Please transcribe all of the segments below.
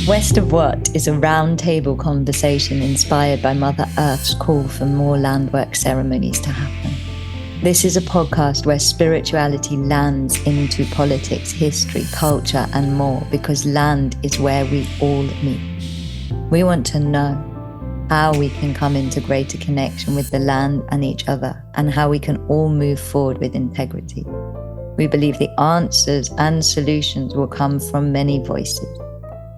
West of What is a round-table conversation inspired by Mother Earth's call for more landwork ceremonies to happen. This is a podcast where spirituality lands into politics, history, culture, and more because land is where we all meet. We want to know how we can come into greater connection with the land and each other, and how we can all move forward with integrity. We believe the answers and solutions will come from many voices,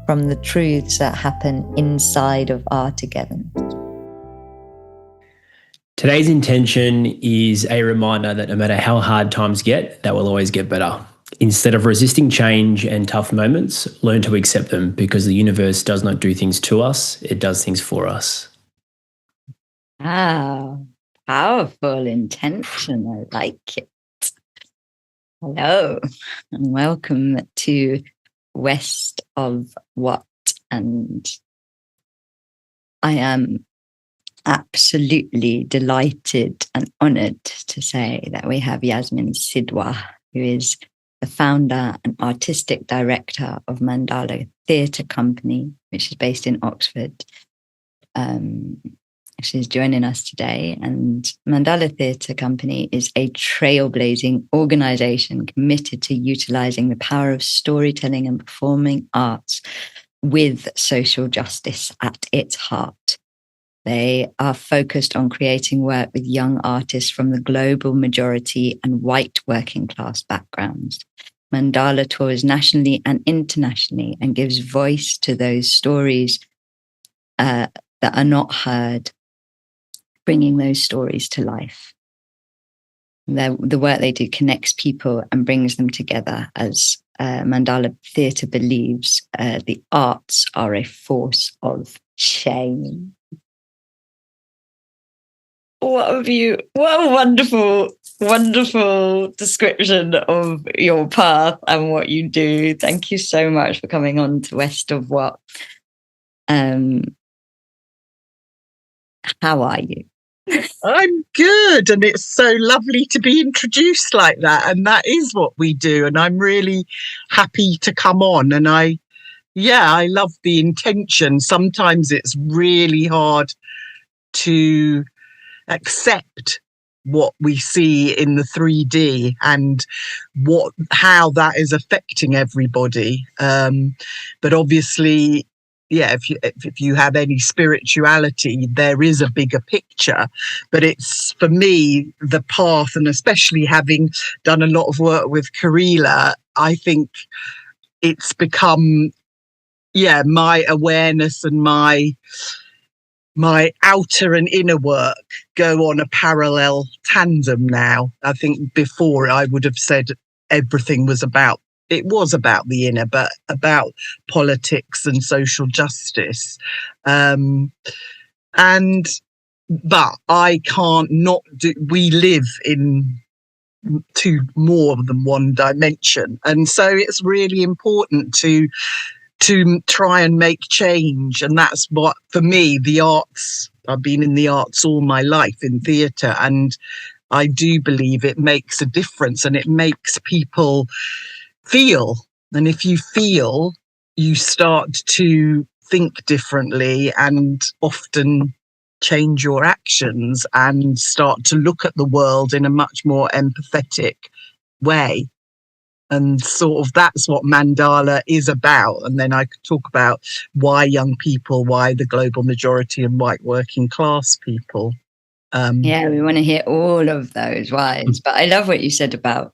from the truths that happen inside of our togetherness. Today's intention is a reminder that no matter how hard times get, they will always get better. Instead of resisting change and tough moments, learn to accept them, because the universe does not do things to us, it does things for us. Wow, powerful intention. I like it. Hello, and welcome to West of What, and I am absolutely delighted and honoured to say that we have Yasmin Sidhwa, who is the founder and artistic director of Mandala Theatre Company, which is based in Oxford. She's joining us today, and Mandala Theatre Company is a trailblazing organisation committed to utilising the power of storytelling and performing arts with social justice at its heart. They are focused on creating work with young artists from the global majority and white working class backgrounds. Mandala tours nationally and internationally and gives voice to those stories that are not heard, bringing those stories to life. The work they do connects people and brings them together, as Mandala Theatre believes the arts are a force of change. What a wonderful, wonderful description of your path and what you do. Thank you so much for coming on to West of What. How are you? I'm good, and it's so lovely to be introduced like that, and that is what we do, and I'm really happy to come on. And I love the intention. Sometimes it's really hard to accept what we see in the 3D and how that is affecting everybody, but obviously, if you have any spirituality, there is a bigger picture. But it's, for me, the path, and especially having done a lot of work with Kahreela, I think it's become, my awareness and my outer and inner work go on a parallel tandem now. I think before I would have said everything was about the inner, but about politics and social justice. But I can't not do, we live in more than one dimension. And so it's really important to try and make change. And that's what, for me, the arts, I've been in the arts all my life in theatre, and I do believe it makes a difference, and it makes people feel. And if you feel, you start to think differently and often change your actions and start to look at the world in a much more empathetic way. And sort of that's what Mandala is about. And then I could talk about why young people, why the global majority and white working class people. We want to hear all of those whys. But I love what you said about,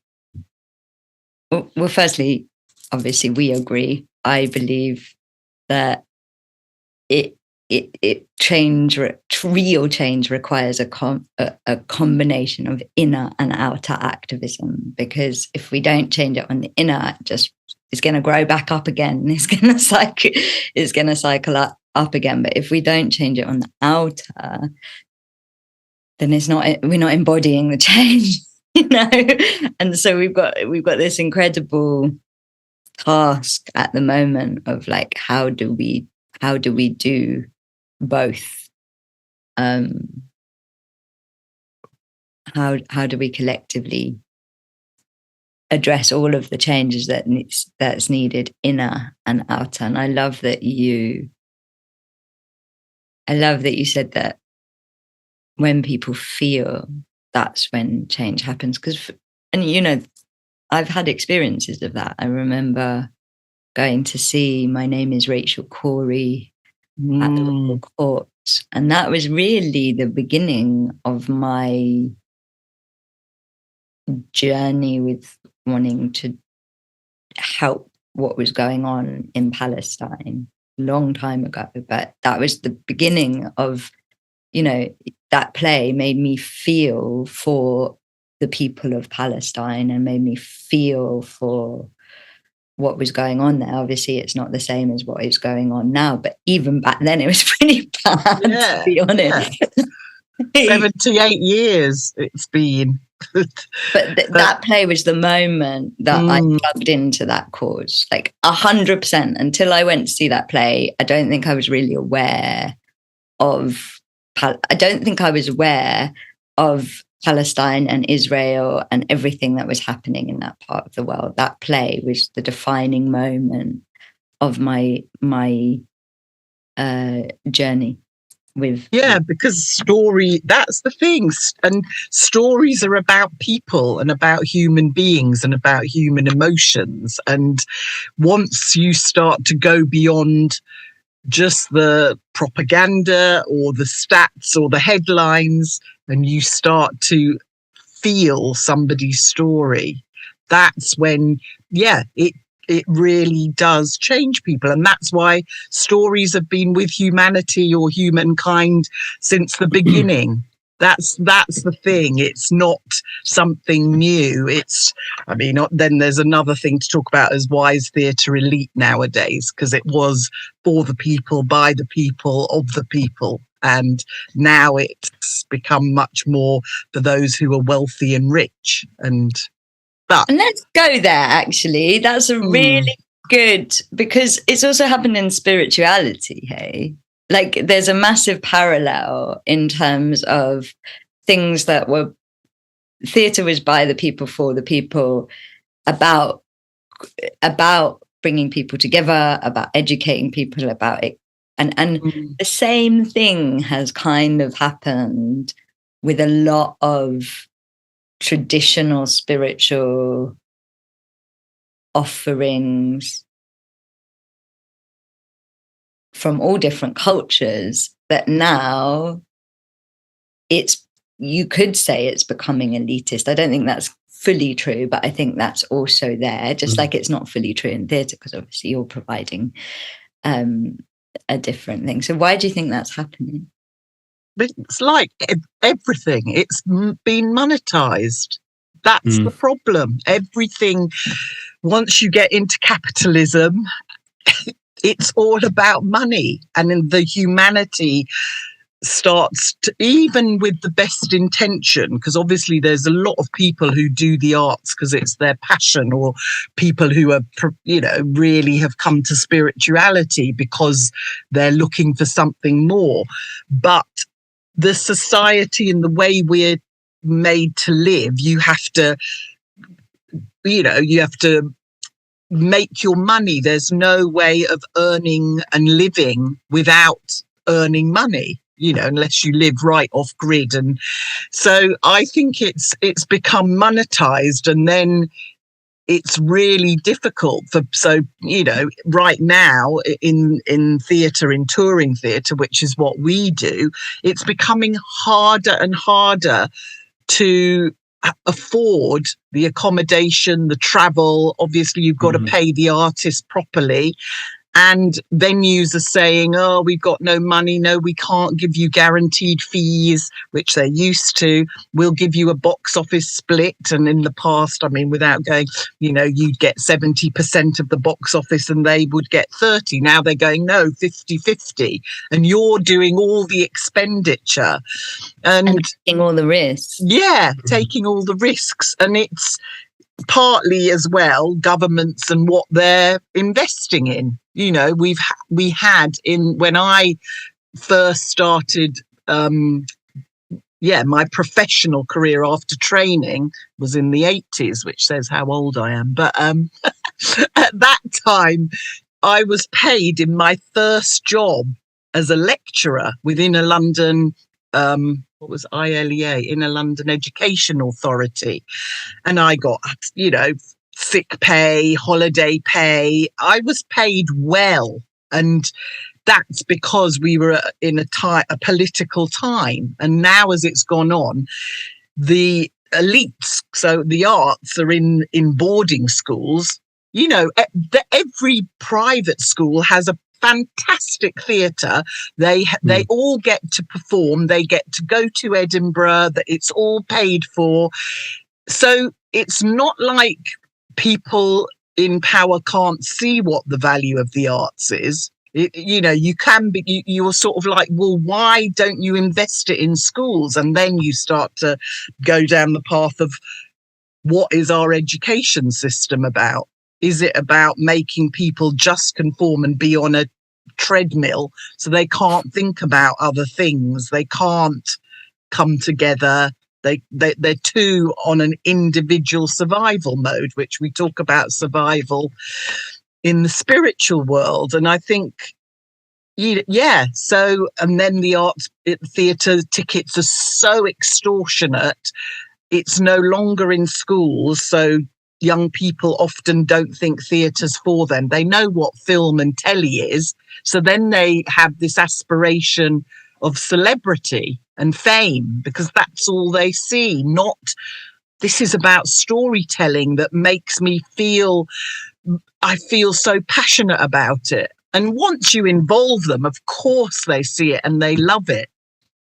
well, firstly, obviously we agree. I believe that real change requires a combination of inner and outer activism, because if we don't change it on the inner, it's going to grow back up again. It's going to cycle up again. But if we don't change it on the outer, then we're not embodying the change, And so we've got this incredible task at the moment of like, how do we do both? How do we collectively address all of the changes that's needed inner and outer. And I love that you said that when people feel, that's when change happens. And you know, I've had experiences of that. I remember going to see My Name is Rachel Corey at the Royal Court, and that was really the beginning of my journey with wanting to help what was going on in Palestine a long time ago. But that was the beginning of, you know, that play made me feel for the people of Palestine and made me feel for what was going on there. Obviously, it's not the same as what is going on now, but even back then it was pretty bad, to be honest. Yeah. 78 years it's been. But that play was the moment that I plugged into that cause, like 100%. Until I went to see that play, I don't think I was really aware of Palestine and Israel and everything that was happening in that part of the world. That play was the defining moment of my journey with. Yeah, because that's the thing. And stories are about people and about human beings and about human emotions. And once you start to go beyond just the propaganda or the stats or the headlines, and you start to feel somebody's story, that's when, it really does change people. And that's why stories have been with humanity or humankind since the beginning. That's the thing. It's not something new. Then there's another thing to talk about as why is theatre elite nowadays? Because it was for the people, by the people, of the people. And now it's become much more for those who are wealthy and rich. And let's go there, actually. That's a really good, because it's also happened in spirituality, hey? Like there's a massive parallel in terms of things that were, theatre was by the people, for the people, about bringing people together, about educating people about it. And the same thing has kind of happened with a lot of traditional spiritual offerings from all different cultures, that now you could say it's becoming elitist. I don't think that's fully true, but I think that's also there, just like it's not fully true in theatre, because obviously you're providing a different thing. So why do you think that's happening? It's like everything. It's been monetized. That's the problem. Everything, once you get into capitalism, it's all about money. And then the humanity starts to, even with the best intention, because obviously there's a lot of people who do the arts because it's their passion, or people who are, really have come to spirituality because they're looking for something more. But the society and the way we're made to live, you have to make your money. There's no way of earning and living without earning money, unless you live right off grid. And so I think it's become monetized, and then it's really difficult right now in theatre, in touring theatre, which is what we do, it's becoming harder and harder to afford the accommodation, the travel. Obviously, you've got to pay the artist properly. And venues are saying, oh, we've got no money. No, we can't give you guaranteed fees, which they're used to. We'll give you a box office split. And in the past, without going, you'd get 70% of the box office and they would get 30. Now they're going, no, 50-50. And you're doing all the expenditure. And taking all the risks. Yeah, taking all the risks. And it's partly as well governments and what they're investing in. We had when I first started my professional career after training was in the 80s, which says how old I am. But at that time, I was paid in my first job as a lecturer within a London, what was ILEA, in a London Education Authority. And I got, sick pay, holiday pay. I was paid well. And that's because we were in a political time. And now, as it's gone on, the elites, so the arts, are in boarding schools. Every private school has a fantastic theatre. They all get to perform. They get to go to Edinburgh. That it's all paid for. So it's not like people in power can't see what the value of the arts is. You can be, you're sort of like, well, why don't you invest it in schools? And then you start to go down the path of, what is our education system about? Is it about making people just conform and be on a treadmill so they can't think about other things? They can't come together. They're too on an individual survival mode, which we talk about survival in the spiritual world. And I think, so, and then the arts, theatre tickets are so extortionate. It's no longer in schools. So young people often don't think theatre's for them. They know what film and telly is. So then they have this aspiration of celebrity and fame because that's all they see. Not, this is about storytelling that makes me feel, I feel so passionate about it. And once you involve them, of course they see it and they love it.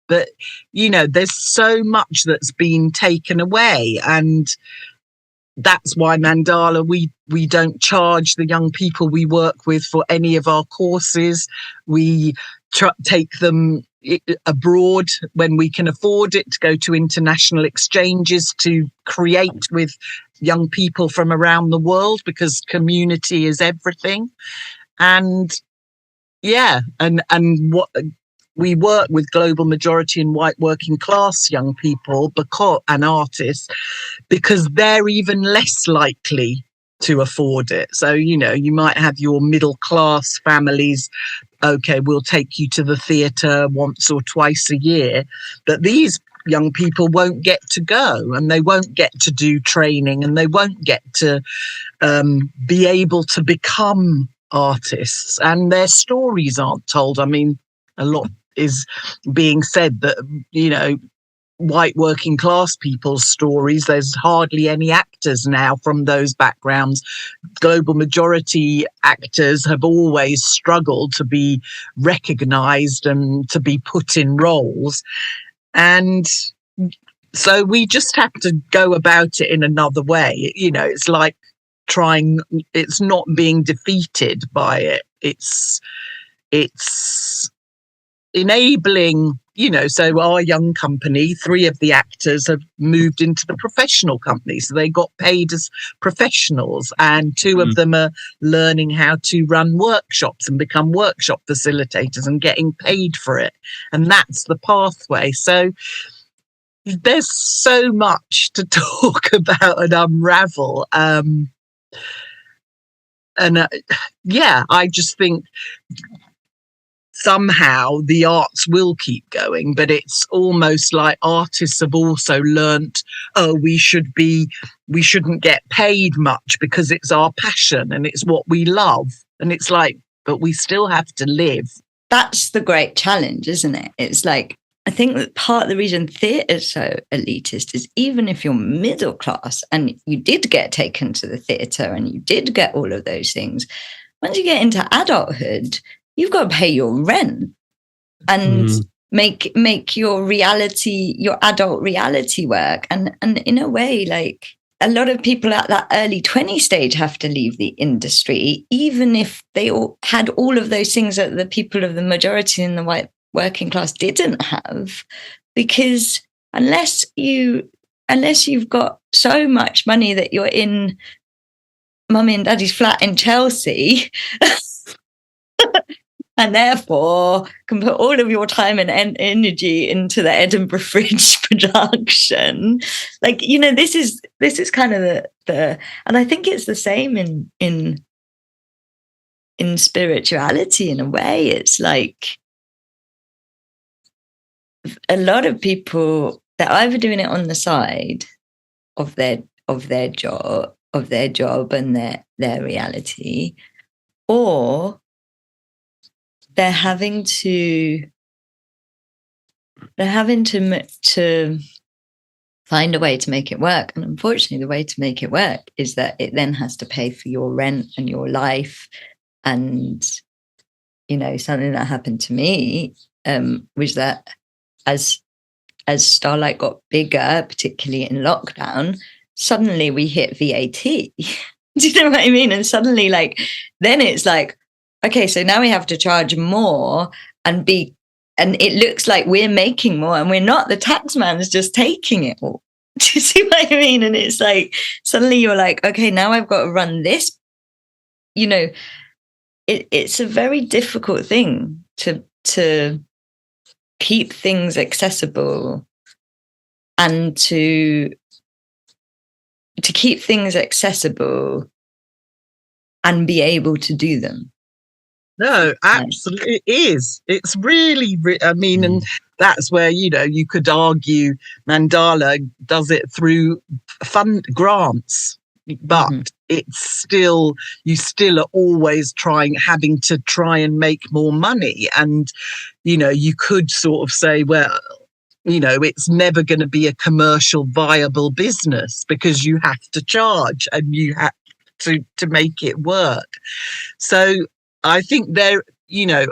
But, there's so much that's been taken away. And that's why Mandala, we don't charge the young people we work with for any of our courses. We take them abroad when we can afford it, to go to international exchanges to create with young people from around the world, because community is everything. And and what we work with global majority and white working class young people and artists, because they're even less likely to afford it. So, you might have your middle class families. Okay, we'll take you to the theatre once or twice a year. But these young people won't get to go, and they won't get to do training, and they won't get to be able to become artists, and their stories aren't told. I mean, a lot is being said that, white working class people's stories, there's hardly any actors now from those backgrounds. Global majority actors have always struggled to be recognized and to be put in roles. And so we just have to go about it in another way. It's like it's not being defeated by it. It's enabling, so our young company, 3 of the actors have moved into the professional company. So they got paid as professionals, and 2 of them are learning how to run workshops and become workshop facilitators and getting paid for it. And that's the pathway. So there's so much to talk about and unravel. I just think somehow the arts will keep going, but it's almost like artists have also learnt, we shouldn't get paid much because it's our passion and it's what we love. And it's like, but we still have to live. That's the great challenge, isn't it? It's like, I think that part of the reason theatre is so elitist is, even if you're middle class and you did get taken to the theatre and you did get all of those things, once you get into adulthood, you've got to pay your rent and make your reality, your adult reality work. And in a way, like, a lot of people at that early 20 stage have to leave the industry, even if they all had all of those things that the people of the majority in the white working class didn't have, because unless you've got so much money that you're in mummy and daddy's flat in Chelsea, and therefore can put all of your time and energy into the Edinburgh Fringe production. Like, you know, this is kind of the and I think it's the same in spirituality in a way. It's like a lot of people, they're either doing it on the side of their job and their reality, or they're having to find a way to make it work. And unfortunately, the way to make it work is that it then has to pay for your rent and your life. And, you know, something that happened to me was that as Starlight got bigger, particularly in lockdown, suddenly we hit VAT. Do you know what I mean? And suddenly, like, then it's like, okay, so now we have to charge more and it looks like we're making more and we're not. The tax man's just taking it all. Do you see what I mean? And it's like, suddenly you're like, okay, now I've got to run this. You know, it's a very difficult thing to keep things accessible and to keep things accessible and be able to do them. No, absolutely, it is. It's really, I mean, and that's where, you know, you could argue Mandala does it through fund grants, but it's still, you still are always having to try and make more money. And, you know, you could sort of say, well, you know, it's never going to be a commercial viable business because you have to charge and you have to make it work. So I think there, you know,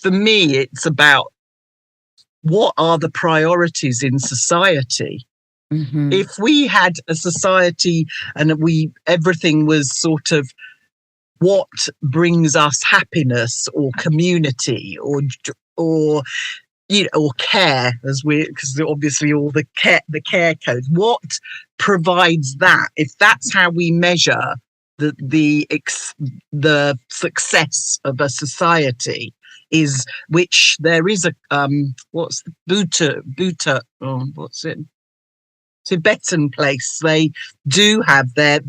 for me, it's about what are the priorities in society. If we had a society and everything was sort of what brings us happiness or community or you know, or care, because obviously all the care codes, what provides that? If that's how we measure the success of a society, is which there is a what's the Bhuta what's it, Tibetan place, they do have their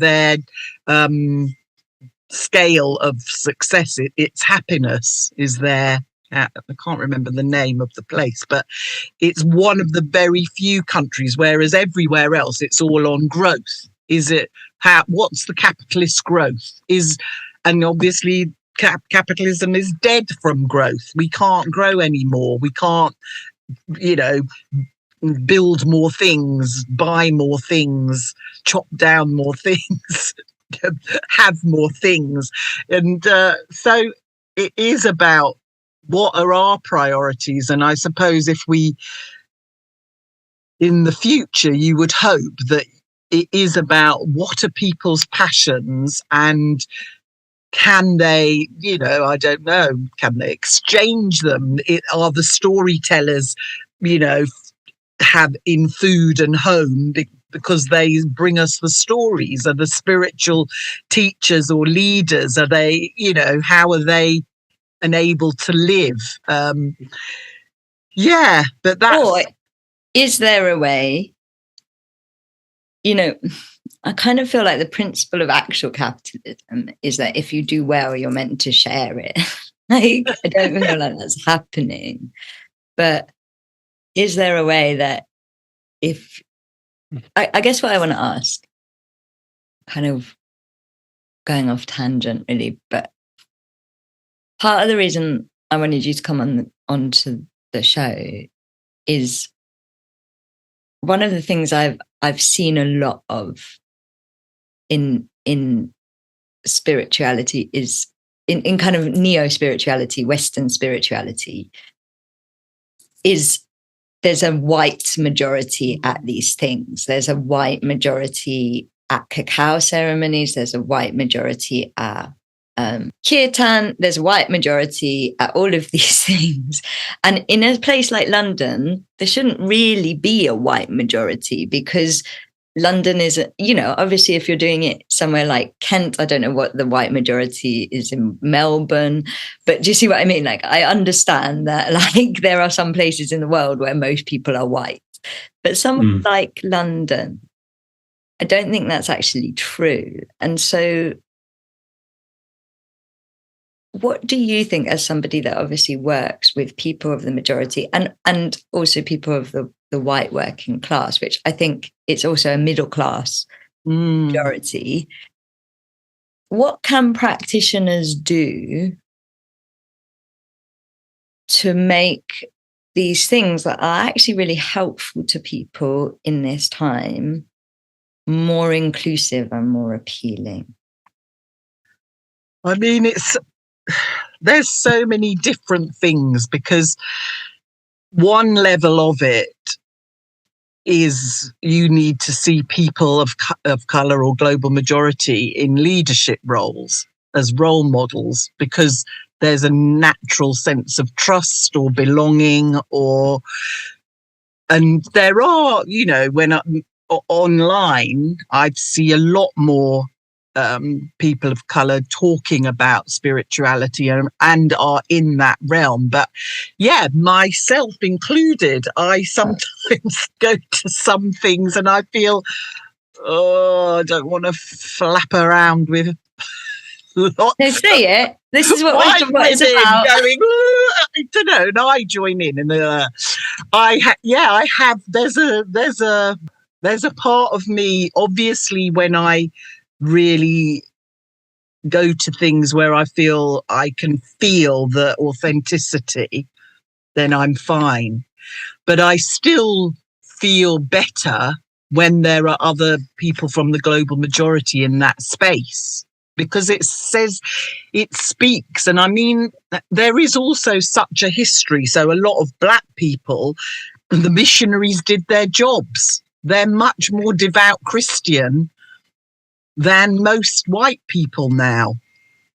scale of success. It's happiness is their, I can't remember the name of the place, but it's one of the very few countries, whereas everywhere else it's all on growth. What's the capitalist growth? And obviously capitalism is dead from growth. We can't grow anymore. We can't, you know, build more things, buy more things, chop down more things, have more things. And so it is about what are our priorities. And I suppose if we, in the future, you would hope that it is about what are people's passions and can they, you know, I don't know, can they exchange them? Are the storytellers, you know, have in food and home because they bring us the stories? Are the spiritual teachers or leaders, are they, you know, how are they unable to live? Yeah, but that's... Or is there a way, you know, I kind of feel like the principle of actual capitalism is that if you do well, you're meant to share it. Like, I don't feel like that's happening. But is there a way that I guess what I want to ask, kind of going off tangent really, but part of the reason I wanted you to come onto the show is one of the things I've seen a lot of in spirituality is in kind of neo-spirituality, Western spirituality, is there's a white majority at these things. There's a white majority at cacao ceremonies. There's a white majority at kirtan. There's a white majority at all of these things. And in a place like London, there shouldn't really be a white majority because London is, obviously if you're doing it somewhere like Kent, I don't know what the white majority is in Melbourne, but do you see what I mean? Like, I understand that, like, there are some places in the world where most people are white, but somewhere like London, I don't think that's actually true. And so what do you think, as somebody that obviously works with people of the majority and also people of the white working class, which I think it's also a middle class majority, what can practitioners do to make these things that are actually really helpful to people in this time more inclusive and more appealing? I mean, there's so many different things, because one level of it is you need to see people of colour or global majority in leadership roles as role models, because there's a natural sense of trust or belonging, and there are, when online, I see a lot more people of colour talking about spirituality and are in that realm. But yeah, myself included, I sometimes go to some things and I feel, I don't want to flap around with lots. No, say it. This is what it's about. Going, I don't know, and I join in, and I have. There's a part of me, obviously, when I really go to things where I feel I can feel the authenticity, then I'm fine. But I still feel better when there are other people from the global majority in that space, because it speaks. And I mean, there is also such a history. So a lot of Black people, the missionaries did their jobs. They're much more devout Christian than most white people now,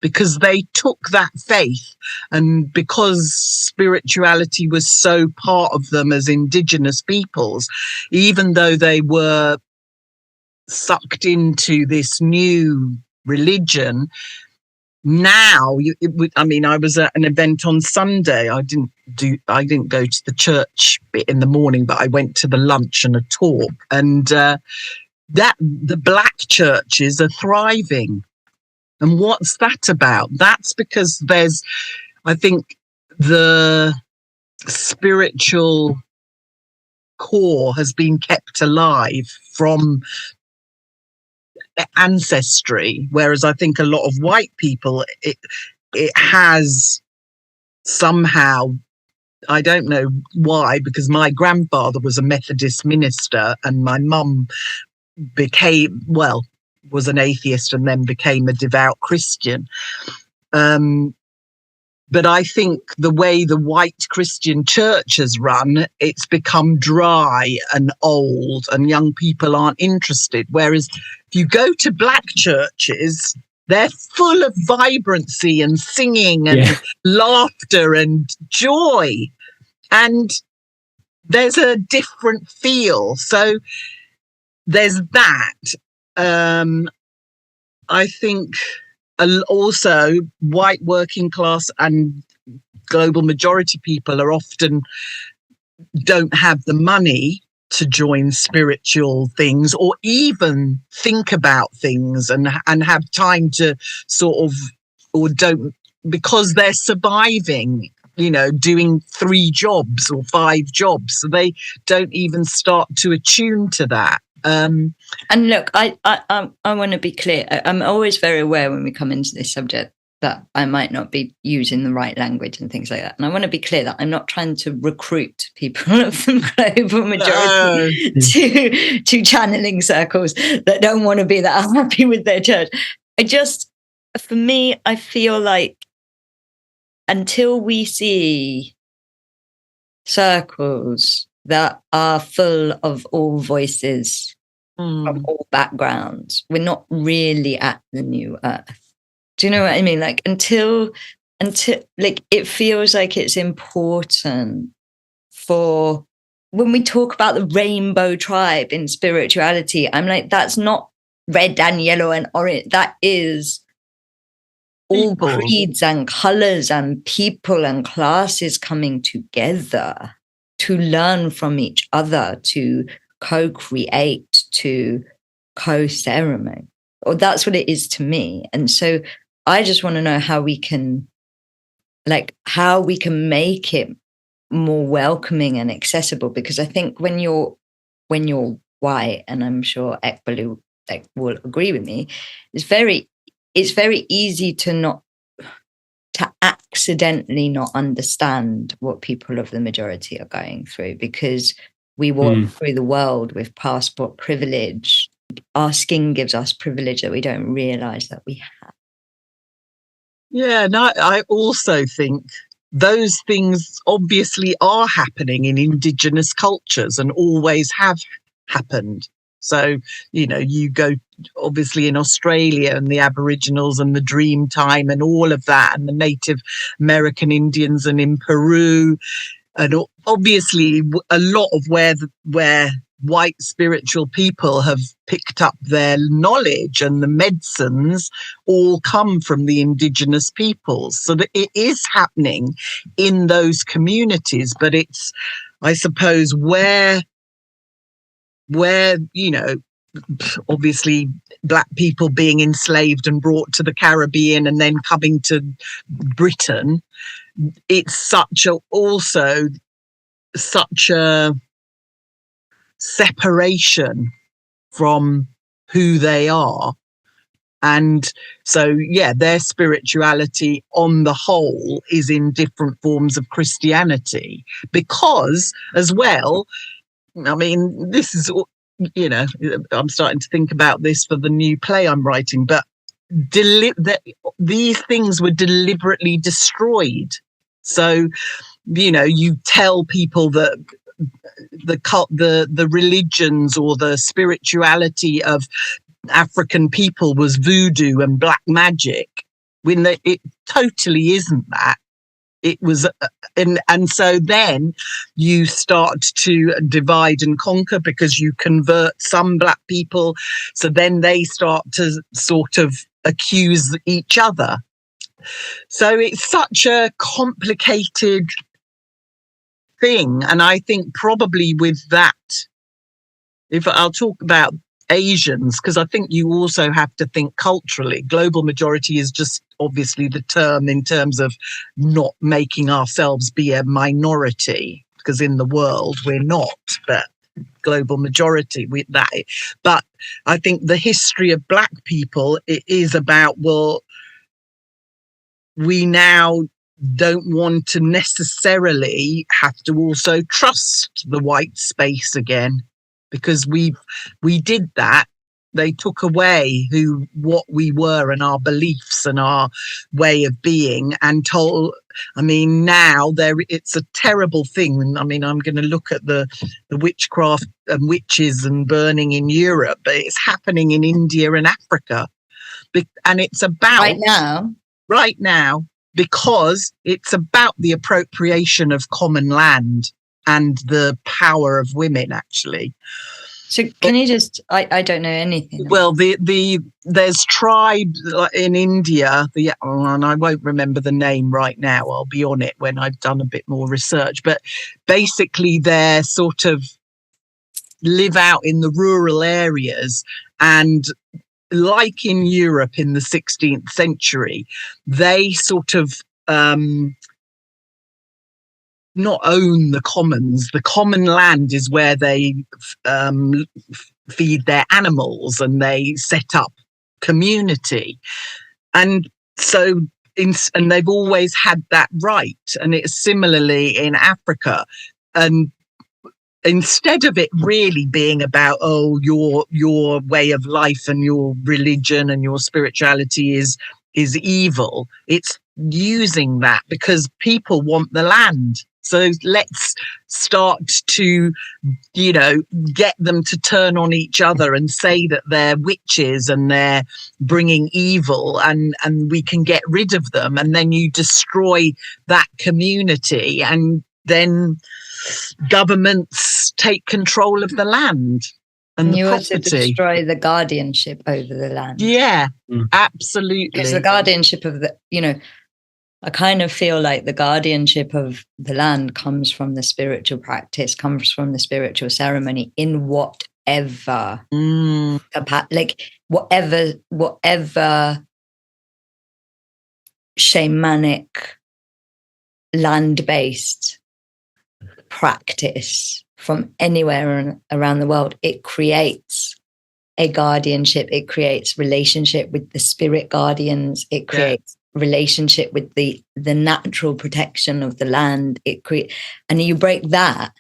because they took that faith, and because spirituality was so part of them as Indigenous peoples, even though they were sucked into this new religion. Now, I was at an event on Sunday. I didn't go to the church bit in the morning, but I went to the lunch and a talk, and that the Black churches are thriving. And what's that about? That's because I think the spiritual core has been kept alive from ancestry, whereas I think a lot of white people, it has somehow, I don't know why, because my grandfather was a Methodist minister and my mum was an atheist and then became a devout Christian. But I think the way the white Christian church has run, it's become dry and old, and young people aren't interested. Whereas if you go to Black churches, they're full of vibrancy and singing and laughter and joy. And there's a different feel. So there's that. I think also white working class and global majority people are often don't have the money to join spiritual things or even think about things and have time to or don't, because they're surviving, doing 3 jobs or 5 jobs. So they don't even start to attune to that. And look, I want to be clear. I'm always very aware when we come into this subject that I might not be using the right language and things like that. And I want to be clear that I'm not trying to recruit people of the global majority to channeling circles that don't want to be that happy with their church. For me, I feel like until we see circles that are full of all voices from all backgrounds, we're not really at the new earth. Do you know what I mean? Like until like it feels like it's important for when we talk about the rainbow tribe in spirituality, I'm like, that's not red and yellow and orange. That is all creeds and colors and people and classes coming together to learn from each other, to co-create, to co-ceremony. Or that's what it is to me. And so I just want to know how we can make it more welcoming and accessible, because I think when you're white, and I'm sure Ekbalu will agree with me, it's very easy to accidentally not understand what people of the majority are going through, because we walk through the world with passport privilege. Our skin gives us privilege that we don't realize that we have. Yeah, and I also think those things obviously are happening in indigenous cultures and always have happened. So, you go obviously in Australia and the Aboriginals and the dream time and all of that, and the Native American Indians, and in Peru, and obviously a lot of where white spiritual people have picked up their knowledge and the medicines all come from the indigenous peoples. So that it is happening in those communities, but it's, I suppose, where obviously black people being enslaved and brought to the Caribbean and then coming to Britain, it's such a separation from who they are. And so, their spirituality on the whole is in different forms of Christianity, because as well, I mean, this is, I'm starting to think about this for the new play I'm writing, but these things were deliberately destroyed. So, you tell people that the religions or the spirituality of African people was voodoo and black magic, when it totally isn't that. It was, and so then you start to divide and conquer, because you convert some black people, so then they start to sort of accuse each other. So it's such a complicated thing. And I think probably with that, if I'll talk about Asians, because I think you also have to think culturally. Global majority is just obviously the term in terms of not making ourselves be a minority, because in the world we're not, but global majority with that. But I think the history of black people, it is about, well, we now don't want to necessarily have to also trust the white space again, because we did that. They took away what we were and our beliefs and our way of being, and now it's a terrible thing. I mean, I'm going to look at the witchcraft and witches and burning in Europe, but it's happening in India and Africa. And it's about right now, because it's about the appropriation of common land and the power of women, actually. So can you just, I don't know anything. Well, there's tribes in India, and I won't remember the name right now. I'll be on it when I've done a bit more research. But basically, they're sort of live out in the rural areas, and like in Europe in the 16th century, they sort of not own the commons. The common land is where they feed their animals, and they set up community. And so, and they've always had that right. And it's similarly in Africa. And instead of it really being about, your way of life and your religion and your spirituality is evil, it's using that because people want the land. So let's start to, get them to turn on each other and say that they're witches and they're bringing evil, and we can get rid of them. And then you destroy that community, and then governments take control of the land and the you property. also destroy the guardianship over the land. Yeah, absolutely. Because the guardianship of the, I kind of feel like the guardianship of the land comes from the spiritual practice, comes from the spiritual ceremony in whatever, like whatever shamanic land-based practice from anywhere around the world. It creates a guardianship. It creates relationship with the spirit guardians. It creates relationship with the natural protection of the land. And you break that,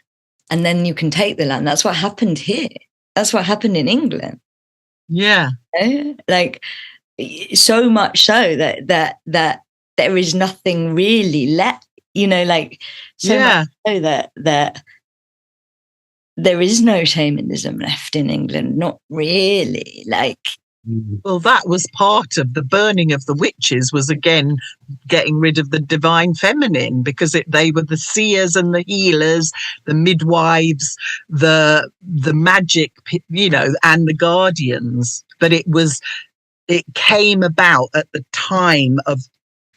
and then you can take the land. That's what happened here. That's what happened in England. Yeah, like so much so that there is nothing really left. Like so much so that there is no shamanism left in England. Not really. Like. Well, that was part of the burning of the witches, was again getting rid of the divine feminine, because they were the seers and the healers, the midwives, the magic, and the guardians. But it came about at the time of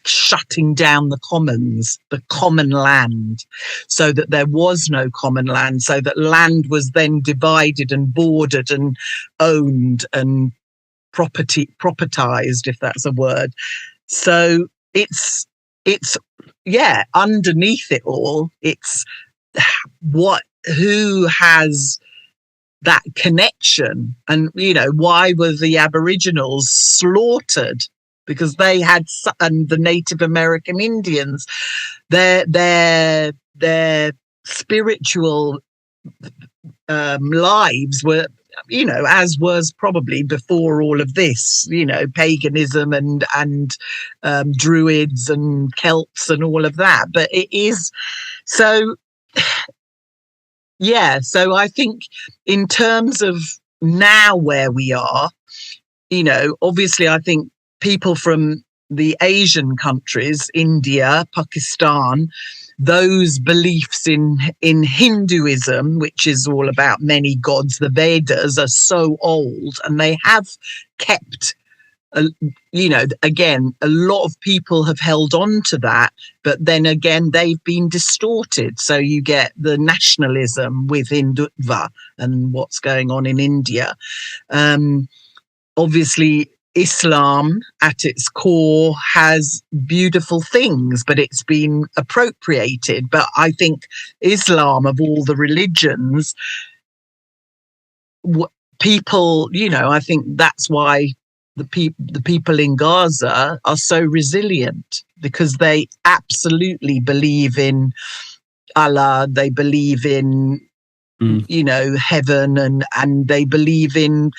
shutting down the commons, the common land, so that there was no common land, so that land was then divided and bordered and owned and propertized, if that's a word. So it's underneath it all, it's who has that connection, and why were the Aboriginals slaughtered? Because they had, and the Native American Indians, their spiritual lives were, as was probably before all of this, paganism and druids and Celts and all of that. But it is so, so I think in terms of now where we are, obviously I think people from the Asian countries, India, Pakistan, those beliefs in Hinduism, which is all about many gods, the Vedas, are so old, and they have kept, again, a lot of people have held on to that, but then again, they've been distorted. So you get the nationalism with Hindutva and what's going on in India. Obviously, Islam at its core has beautiful things, but it's been appropriated. But I think Islam, of all the religions, people, I think that's why the people in Gaza are so resilient, because they absolutely believe in Allah, they believe in, heaven, and they believe in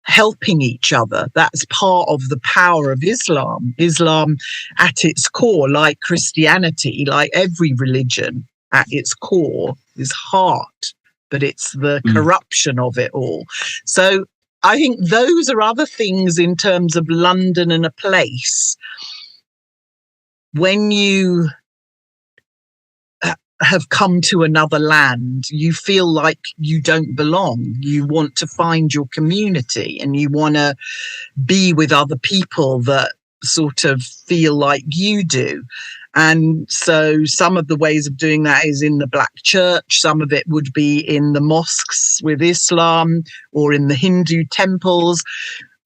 helping each other. That's part of the power of Islam. Islam at its core, like Christianity, like every religion at its core, is heart, but it's the corruption of it all. So I think those are other things in terms of London and a place. When you have come to another land, you feel like you don't belong. You want to find your community, and you want to be with other people that sort of feel like you do. And so some of the ways of doing that is in the Black Church. Some of it would be in the mosques with Islam, or in the Hindu temples,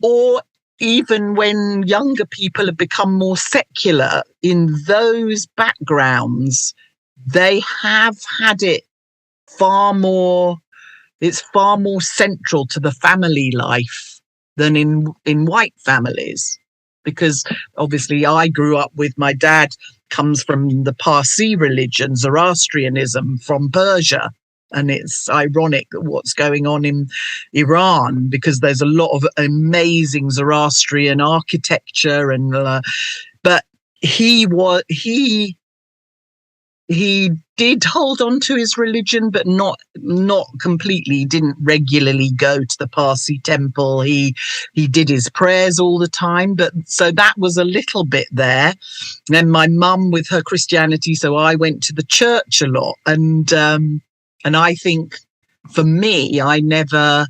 or even when younger people have become more secular, in those backgrounds, they have had it it's far more central to the family life than in white families. Because obviously I grew up with, my dad comes from the Parsi religion, Zoroastrianism, from Persia. And it's ironic that what's going on in Iran, because there's a lot of amazing Zoroastrian architecture, and but he he did hold on to his religion, but not completely. He didn't regularly go to the Parsi temple. He did his prayers all the time, but so that was a little bit there. Then my mum with her Christianity, so I went to the church a lot, and I think for me, I never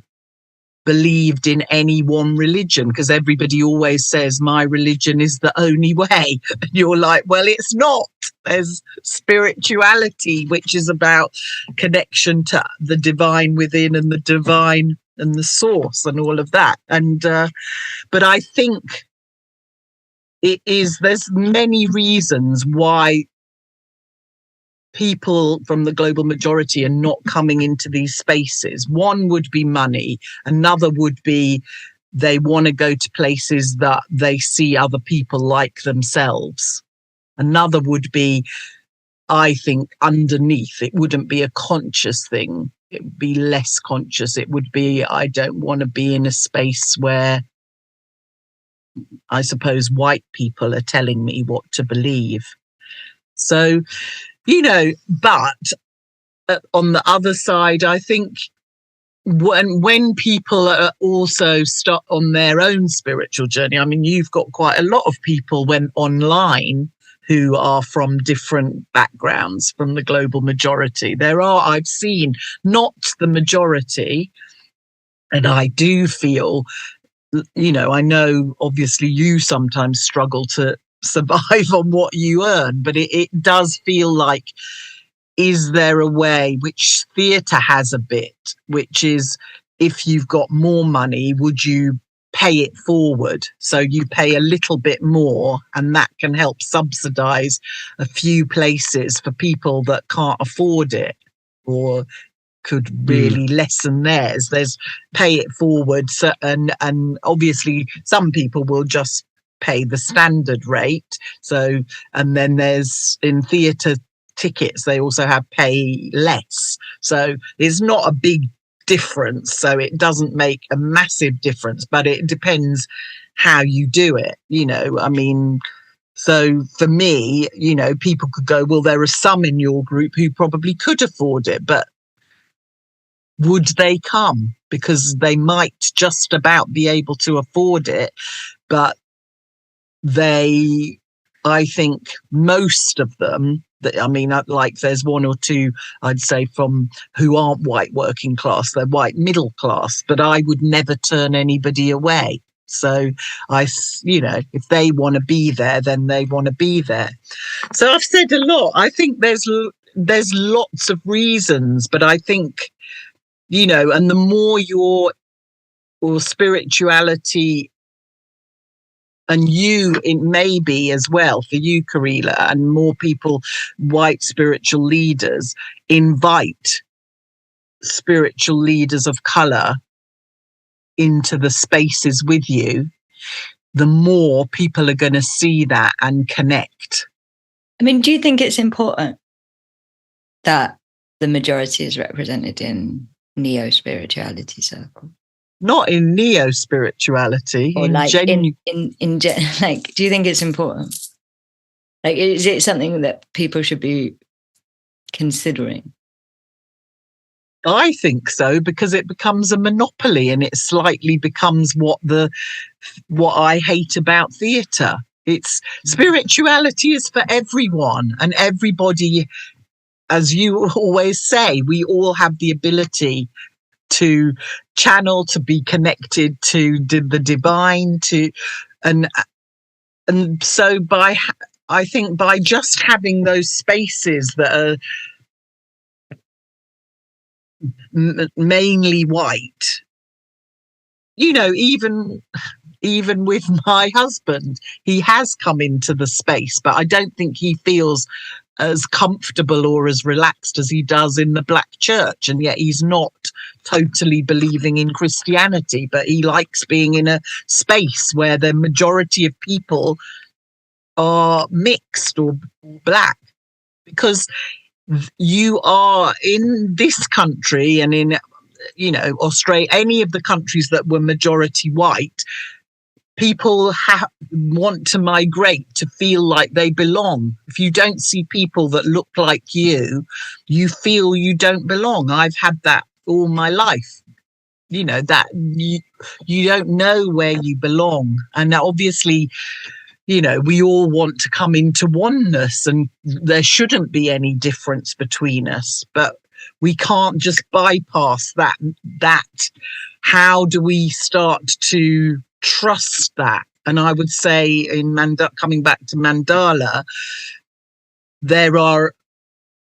believed in any one religion, because everybody always says my religion is the only way. And you're like, well, it's not. There's spirituality, which is about connection to the divine within and the divine and the source and all of that. And but I think there's many reasons why people from the global majority are not coming into these spaces. One would be money. Another would be they want to go to places that they see other people like themselves. Another would be, I think, underneath. It wouldn't be a conscious thing. It would be less conscious. It would be, I don't want to be in a space where, I suppose, white people are telling me what to believe. So, but on the other side, I think when people are also start on their own spiritual journey, I mean, you've got quite a lot of people online who are from different backgrounds from the global majority. I've seen, not the majority, and I do feel, I know obviously you sometimes struggle to survive on what you earn, but it does feel like, is there a way, which theatre has a bit, which is, if you've got more money, would you pay it forward? So you pay a little bit more, and that can help subsidise a few places for people that can't afford it or could really lessen theirs. There's pay it forward. So, and obviously some people will just pay the standard rate. So, and then there's in theatre tickets, they also have pay less. So it's not a big difference. So it doesn't make a massive difference, but it depends how you do it. I mean, so for me, people could go, well, there are some in your group who probably could afford it, but would they come? Because they might just about be able to afford it, but I think most of them, like there's one or two, I'd say, from who aren't white working class, they're white middle class, but I would never turn anybody away. So if they want to be there, then they want to be there. So I've said a lot. I think there's lots of reasons, but I think, and the more your spirituality, and it may be as well for you, Kahreela, and more people, white spiritual leaders, invite spiritual leaders of colour into the spaces with you, the more people are going to see that and connect. I mean, do you think it's important that the majority is represented in neo-spirituality circles? Not in neo-spirituality. Or like do you think it's important? Like, is it something that people should be considering? I think so, because it becomes a monopoly, and it slightly becomes what I hate about theatre. It's spirituality is for everyone, and everybody, as you always say, we all have the ability to channel, to be connected to the divine, and so I think by just having those spaces that are mainly white, even with my husband, he has come into the space, but I don't think he feels as comfortable or as relaxed as he does in the black church, and yet he's not totally believing in Christianity, but he likes being in a space where the majority of people are mixed or black, because you are in this country and in Australia, any of the countries that were majority white, people want to migrate to feel like they belong. If you don't see people that look like you feel you don't belong. I've had that all my life. You know, that you don't know where you belong. And obviously, you know, we all want to come into oneness, and there shouldn't be any difference between us, but we can't just bypass that. How do we start to trust that? And I would say coming back to mandala, there are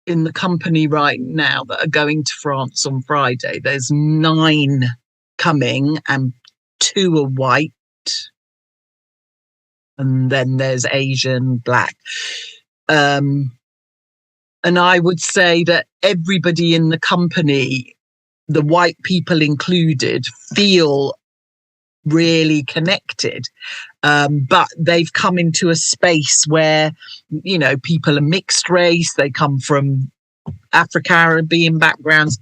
in the company right now that are going to France on Friday, there's 9 coming and 2 are white. And then there's Asian, Black. And I would say that everybody in the company, the white people included, feel really connected. But they've come into a space where, you know, people are mixed race. They come from Afro-Caribbean backgrounds,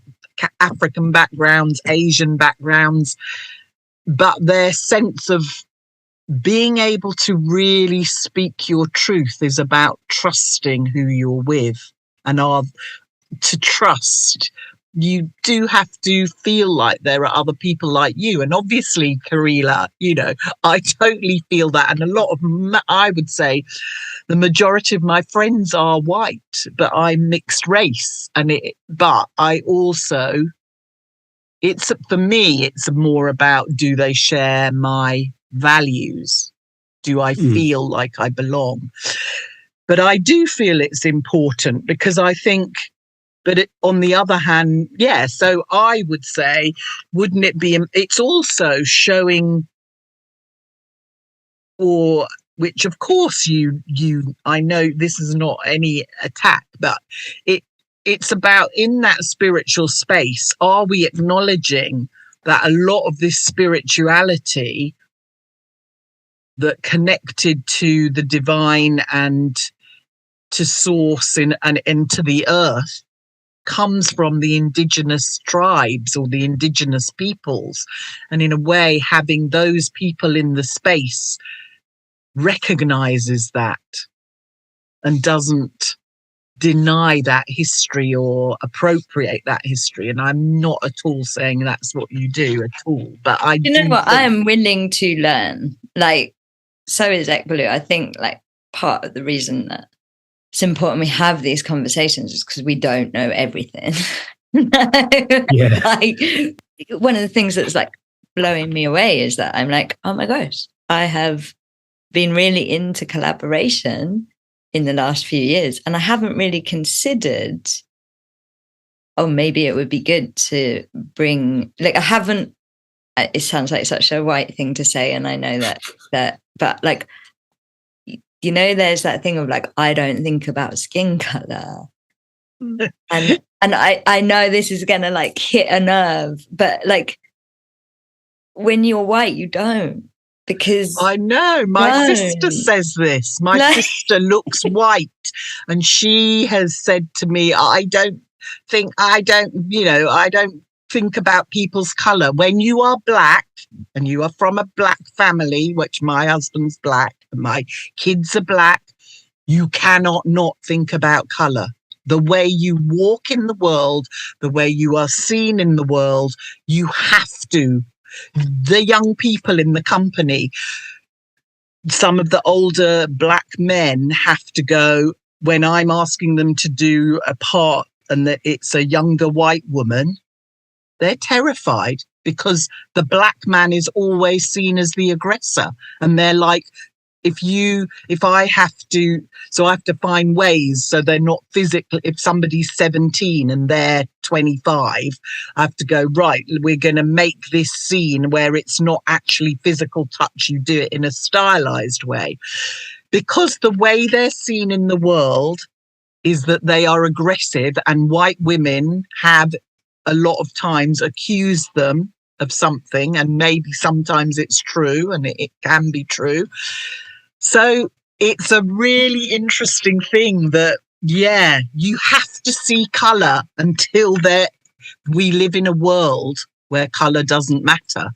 African backgrounds, Asian backgrounds. But their sense of being able to really speak your truth is about trusting who you're with. And to trust, you do have to feel like there are other people like you. And obviously, Kahreela, you know, I totally feel that. And a lot of, I would say, the majority of my friends are white, but I'm mixed race. But I also, for me, it's more about, do they share my values? Do I feel like I belong? But I do feel it's important, because I think, on the other hand, yeah, so I would say, wouldn't it be, it's also showing, or which of course I know this is not any attack, but it's about, in that spiritual space, are we acknowledging that a lot of this spirituality that connected to the divine and to source and to the earth comes from the indigenous tribes or the indigenous peoples? And in a way, having those people in the space recognizes that and doesn't deny that history or appropriate that history. And I'm not at all saying that's what you do at all, but I I am willing to learn. Like, so is Ekbalu. I think, like, part of the reason that it's important we have these conversations is because we don't know everything. Yeah. Like, one of the things that's like blowing me away is that I'm like, oh my gosh, I have been really into collaboration in the last few years, and I haven't really considered, oh, maybe it would be good to bring, like, I haven't, it sounds like such a white thing to say, and I know that, but like, you know, there's that thing of like, I don't think about skin color. and I know this is going to like hit a nerve, but like, when you're white, you don't. Because I know my sister says this. My sister looks white, and she has said to me, I don't think about people's color. When you are black and you are from a black family, which my husband's black and my kids are black, you cannot not think about color. The way you walk in the world, the way you are seen in the world, you have to. The young people in the company, some of the older black men have to go when I'm asking them to do a part and that it's a younger white woman. They're terrified because the black man is always seen as the aggressor. And they're like, I have to find ways so they're not physically, if somebody's 17 and they're 25, I have to go, right, we're going to make this scene where it's not actually physical touch. You do it in a stylized way, because the way they're seen in the world is that they are aggressive, and white women have a lot of times accused them of something, and maybe sometimes it's true, and it can be true. So it's a really interesting thing that, yeah, you have to see colour until we live in a world where colour doesn't matter.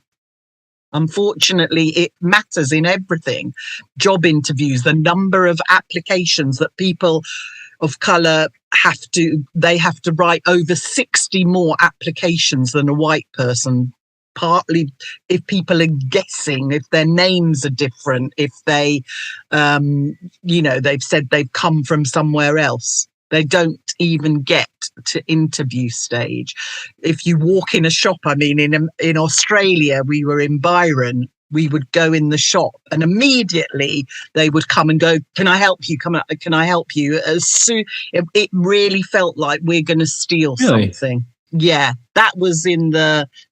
Unfortunately, it matters in everything. Job interviews, the number of applications that people of colour have to write over 60 more applications than a white person. Partly if people are guessing, if their names are different, if they, they've said they've come from somewhere else. They don't even get to interview stage. If you walk in a shop, I mean, in Australia, we were in Byron, we would go in the shop and immediately they would come and go, can I help you? Can I help you? As soon, it really felt like we're going to steal something. Yeah, that was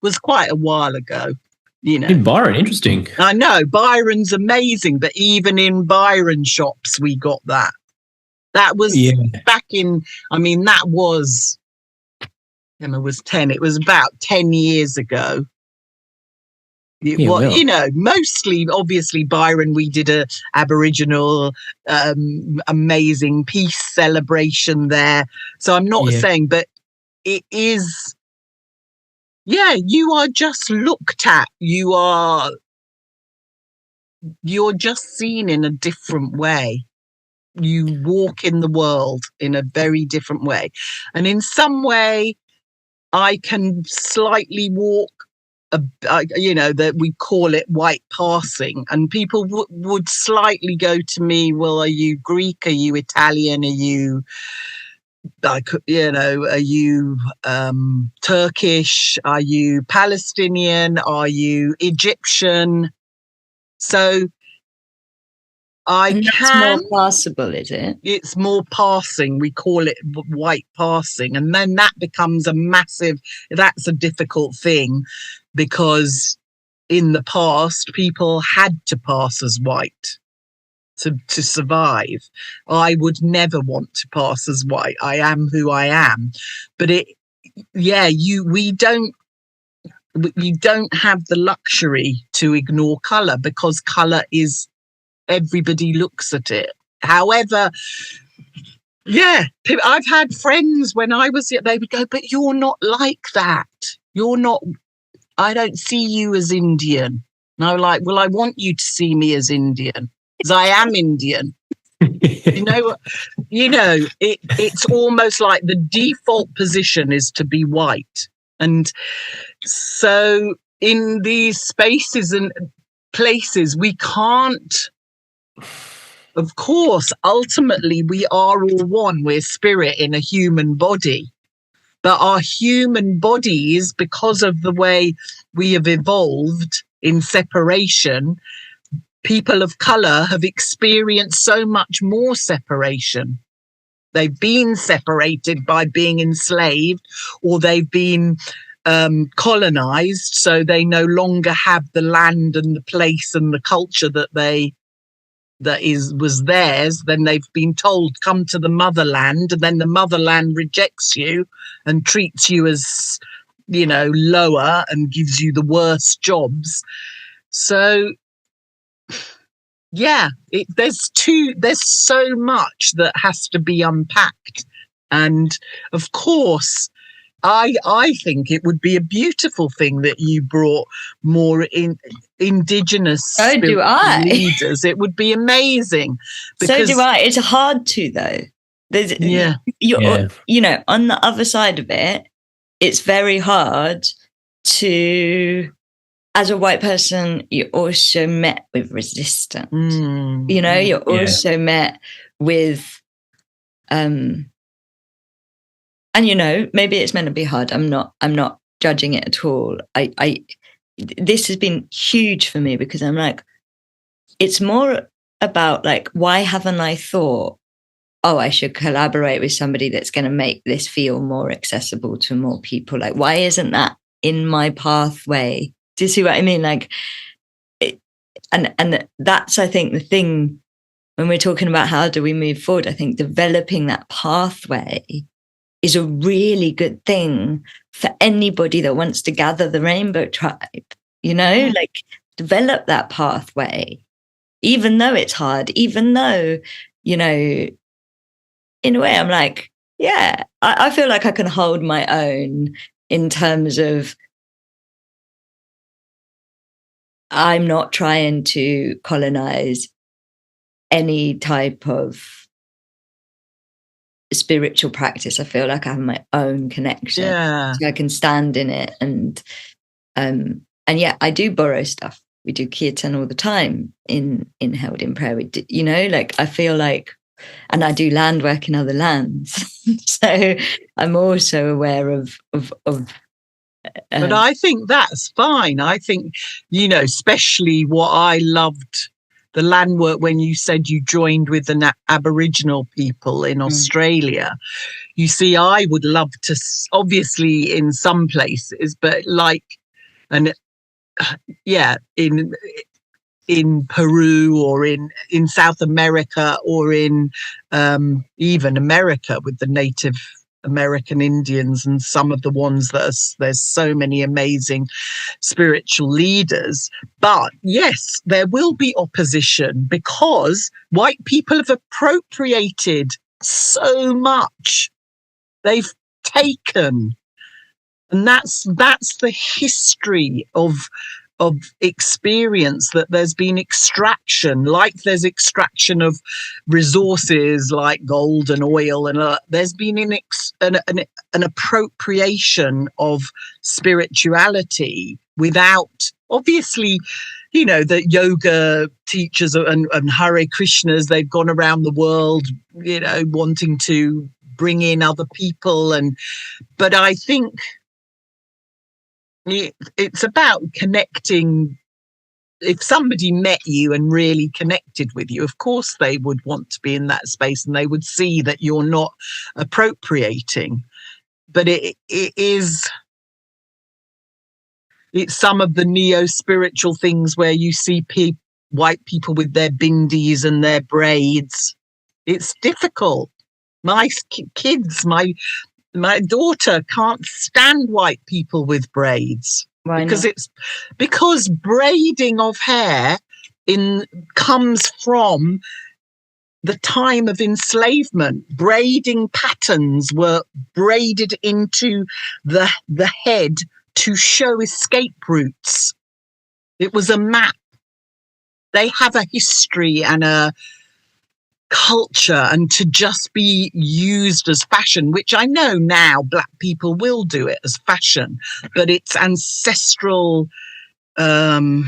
was quite a while ago. In Byron, interesting. I know, Byron's amazing, but even in Byron shops, we got that. That was back in, I mean, that was, Emma was 10. It was about 10 years ago. Mostly, obviously, Byron, we did a Aboriginal amazing peace celebration there. So I'm not saying, but it is, you are just looked at. You're just seen in a different way. You walk in the world in a very different way. And in some way, I can slightly walk, that we call it white passing. And people would slightly go to me, well, are you Greek? Are you Italian? Are you, are you Turkish? Are you Palestinian? Are you Egyptian? So It's more passable, is it? It's more passing. We call it white passing. And then that becomes that's a difficult thing, because in the past, people had to pass as white to survive. I would never want to pass as white. I am who I am. But you don't have the luxury to ignore colour, because colour is, everybody looks at it. However, I've had friends when I was, they would go, but you're not like that. You're not, I don't see you as Indian. And I'm like, well, I want you to see me as Indian, because I am Indian. It's almost like the default position is to be white. And so in these spaces and places, we can't, of course, ultimately we are all one. We're spirit in a human body. But our human bodies, because of the way we have evolved in separation, people of colour have experienced so much more separation. They've been separated by being enslaved, or they've been colonised, so they no longer have the land and the place and the culture was theirs. Then they've been told, come to the motherland, and then the motherland rejects you and treats you as, lower and gives you the worst jobs. So there's so much that has to be unpacked. And of course, I think it would be a beautiful thing that you brought more indigenous leaders. It would be amazing. So do I. It's hard to, though. On the other side of it, it's very hard to, as a white person, you're also met with resistance. You're also met with, and maybe it's meant to be hard. I'm not judging it at all. This has been huge for me, because I'm like, it's more about like, why haven't I thought, I should collaborate with somebody that's going to make this feel more accessible to more people? Like, why isn't that in my pathway? Do you see what I mean? Like, and that's, I think, the thing when we're talking about how do we move forward. I think developing that pathway is a really good thing for anybody that wants to gather the rainbow tribe, like develop that pathway, even though it's hard, even though, in a way I'm like, I feel like I can hold my own in terms of I'm not trying to colonize any type of spiritual practice. I feel like I have my own connection, so I can stand in it. And yeah, I do borrow stuff. We do kirtan all the time in Held in Prayer. We do, like, I feel like, and I do land work in other lands. So I'm also aware of but I think that's fine. I think, especially what I loved the land work when you said you joined with the Aboriginal people in Australia. You see, I would love to, obviously in some places, but in Peru or in South America or in even America with the Native American Indians and some of the ones there's so many amazing spiritual leaders. But yes, there will be opposition because white people have appropriated so much. They've taken, and that's the history of experience, that there's been extraction, like there's extraction of resources like gold and oil, and there's been an appropriation of spirituality without, obviously, the yoga teachers and Hare Krishnas, they've gone around the world, wanting to bring in other people, but I think it's about connecting. If somebody met you and really connected with you, of course they would want to be in that space and they would see that you're not appropriating. But it's some of the neo-spiritual things where you see white people with their bindis and their braids. It's difficult. My kids, my daughter can't stand white people with braids. Why because not? Because braiding of hair comes from the time of enslavement. Braiding patterns were braided into the head to show escape routes. It was a map. They have a history and a culture, and to just be used as fashion, which I know now black people will do it as fashion, but it's ancestral, where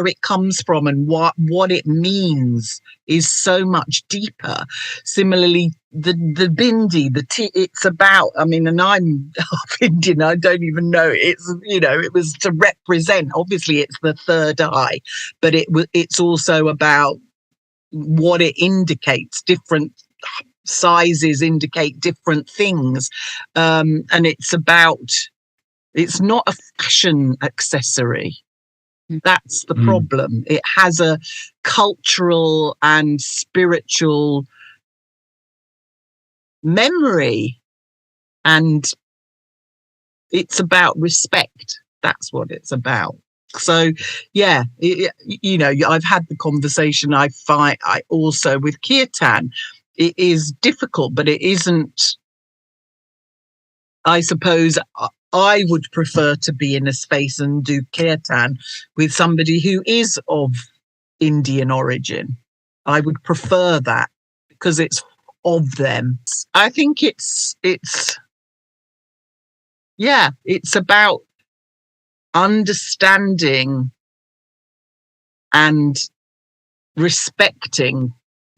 it comes from and what it means is so much deeper. Similarly, the bindi, it's about, and I'm half Indian, I don't even know, it was to represent, obviously it's the third eye, but it's also about what it indicates. Different sizes indicate different things, and it's not a fashion accessory. That's the problem. It has a cultural and spiritual memory, and it's about respect. That's what it's about. So, yeah, I've had the conversation. I also with kirtan, it is difficult, but it isn't. I suppose I would prefer to be in a space and do kirtan with somebody who is of Indian origin. I would prefer that because it's of them. I think it's about understanding and respecting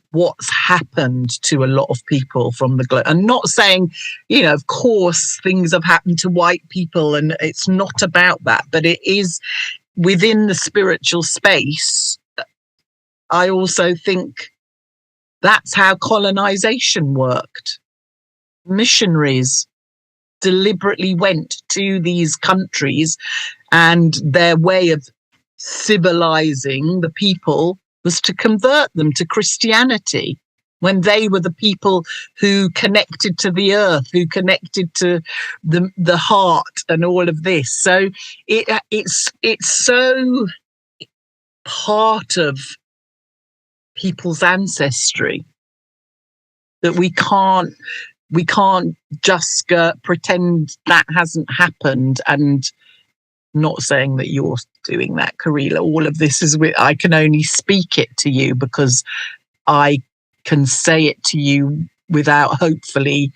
what's happened to a lot of people from the globe, and not saying, of course things have happened to white people, and it's not about that, but it is within the spiritual space. I also think that's how colonization worked. Missionaries deliberately went to these countries, and their way of civilizing the people was to convert them to Christianity, when they were the people who connected to the earth, who connected to the heart and all of this. So it's so part of people's ancestry that we can't just pretend that hasn't happened and Not saying that you're doing that, Kahreela. All of this is I can only speak it to you because I can say it to you without hopefully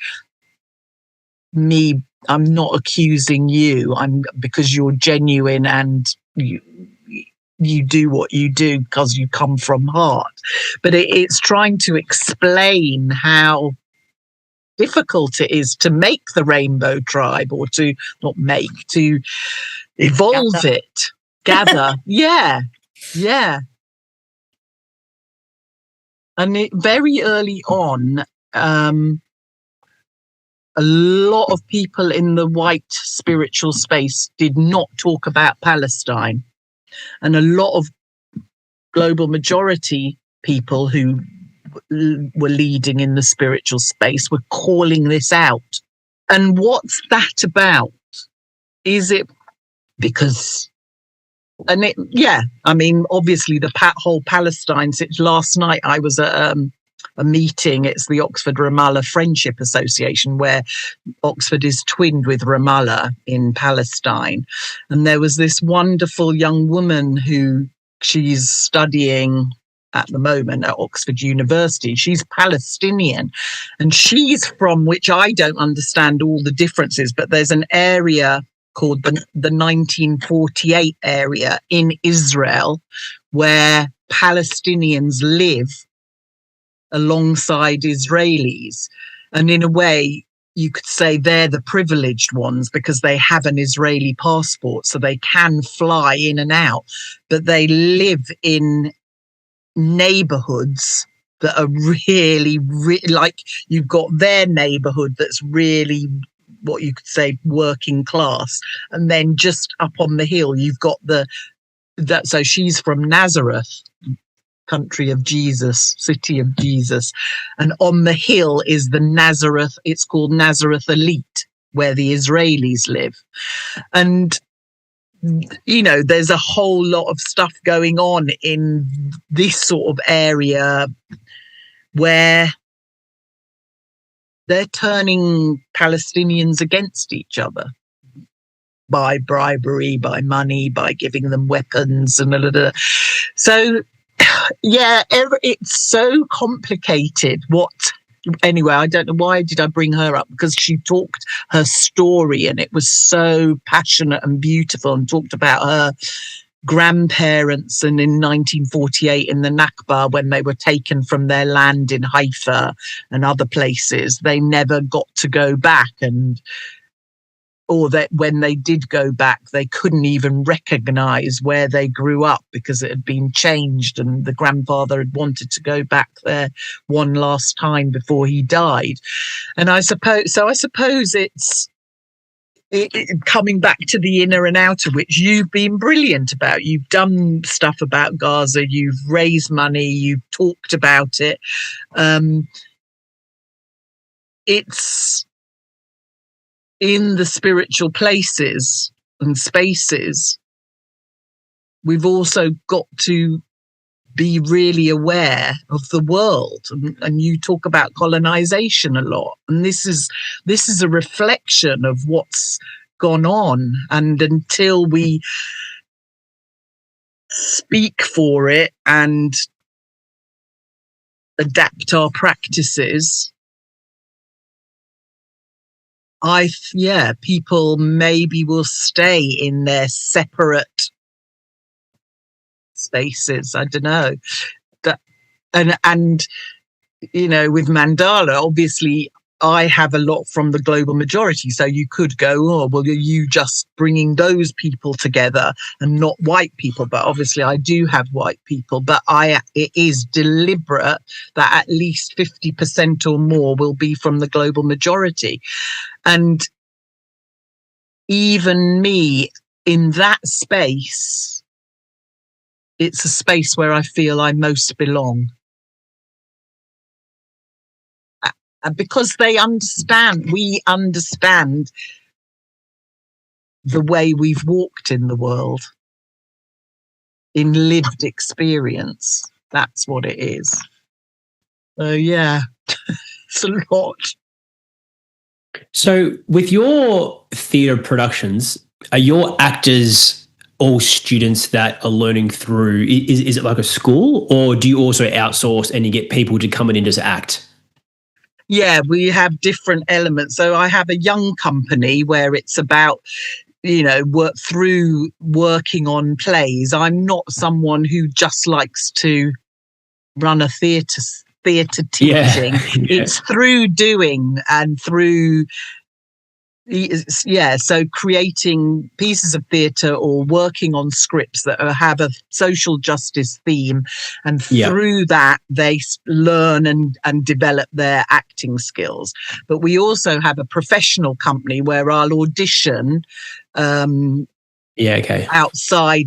me. I'm not accusing you. Because you're genuine and you do what you do because you come from heart. But it's trying to explain how difficult it is to make the rainbow tribe, or to not make, to evolve gather. Yeah. And very early on, a lot of people in the white spiritual space did not talk about Palestine. And a lot of global majority people who were leading in the spiritual space were calling this out. And what's that about? Is it because... obviously the whole Palestine, since last night I was at a meeting. It's the Oxford Ramallah Friendship Association, where Oxford is twinned with Ramallah in Palestine. And there was this wonderful young woman who she's studying at the moment at Oxford University. She's Palestinian, and she's from, which I don't understand all the differences, but there's an area called the 1948 area in Israel where Palestinians live alongside Israelis. And in a way, you could say they're the privileged ones because they have an Israeli passport, so they can fly in and out. But they live in neighborhoods that are really, like, you've got their neighborhood that's really what you could say working class, and then just up on the hill you've got so she's from Nazareth, country of Jesus, city of Jesus, and on the hill is the Nazareth, it's called Nazareth Elite, where the Israelis live. And there's a whole lot of stuff going on in this sort of area where they're turning Palestinians against each other by bribery, by money, by giving them weapons and So, yeah, it's so complicated. Anyway, I don't know, why did I bring her up? Because she talked her story and it was so passionate and beautiful, and talked about her grandparents, and in 1948 in the Nakba, when they were taken from their land in Haifa and other places, they never got to go back, or that when they did go back, they couldn't even recognize where they grew up because it had been changed, and the grandfather had wanted to go back there one last time before he died. And I suppose it's coming back to the inner and outer, which you've been brilliant about. You've done stuff about Gaza, you've raised money, you've talked about it. It's in the spiritual places and spaces, we've also got to be really aware of the world. And you talk about colonization a lot, and this is a reflection of what's gone on. And until we speak for it and adapt our practices, people maybe will stay in their separate spaces. I don't know. And with Mandala, obviously, I have a lot from the global majority. So you could go, oh, well, are you just bringing those people together and not white people? But obviously I do have white people, but it is deliberate that at least 50% or more will be from the global majority. And even me in that space, it's a space where I feel I most belong. Because we understand the way we've walked in the world, in lived experience. That's what it is. So yeah, it's a lot. So with your theatre productions, Are your actors all students that are learning through, is it like a school, or do you also outsource and you get people to come in and just act? Yeah, we have different elements. So I have a young company where it's about, working on plays. I'm not someone who just likes to run a theatre teaching. Yeah. It's through doing and through so creating pieces of theatre or working on scripts that have a social justice theme, and through that they learn and develop their acting skills. But we also have a professional company where I'll audition outside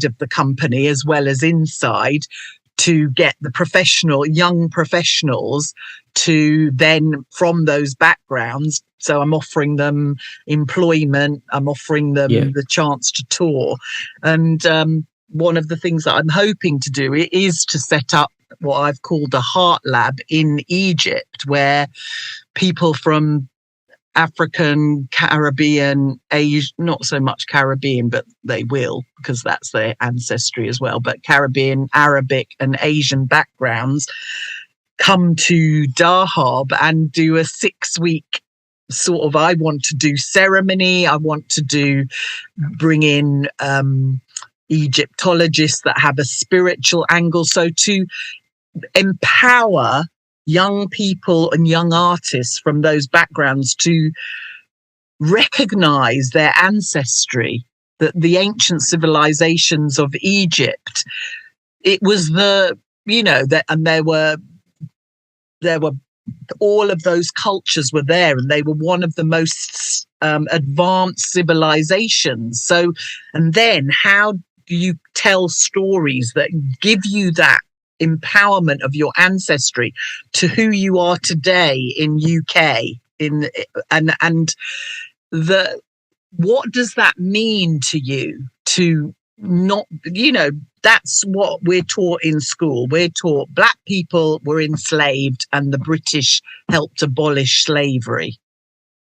of the company as well as inside, to get the young professionals to then, from those backgrounds, so I'm offering them employment, I'm offering them the chance to tour. And one of the things that I'm hoping to do is to set up what I've called a heart lab in Egypt, where people from African, Caribbean, Asia, not so much Caribbean, but they will, because that's their ancestry as well, but Caribbean, Arabic and Asian backgrounds come to Dahab and do a 6-week sort of, I want to do ceremony, I want to bring in Egyptologists that have a spiritual angle. So to empower young people and young artists from those backgrounds to recognize their ancestry, that the ancient civilizations of Egypt, it was and there were all of those cultures were there, and they were one of the most advanced civilizations. So, and then how do you tell stories that give you that empowerment of your ancestry to who you are today in UK, what does that mean to you to not, that's what we're taught in school. We're taught black people were enslaved and the British helped abolish slavery.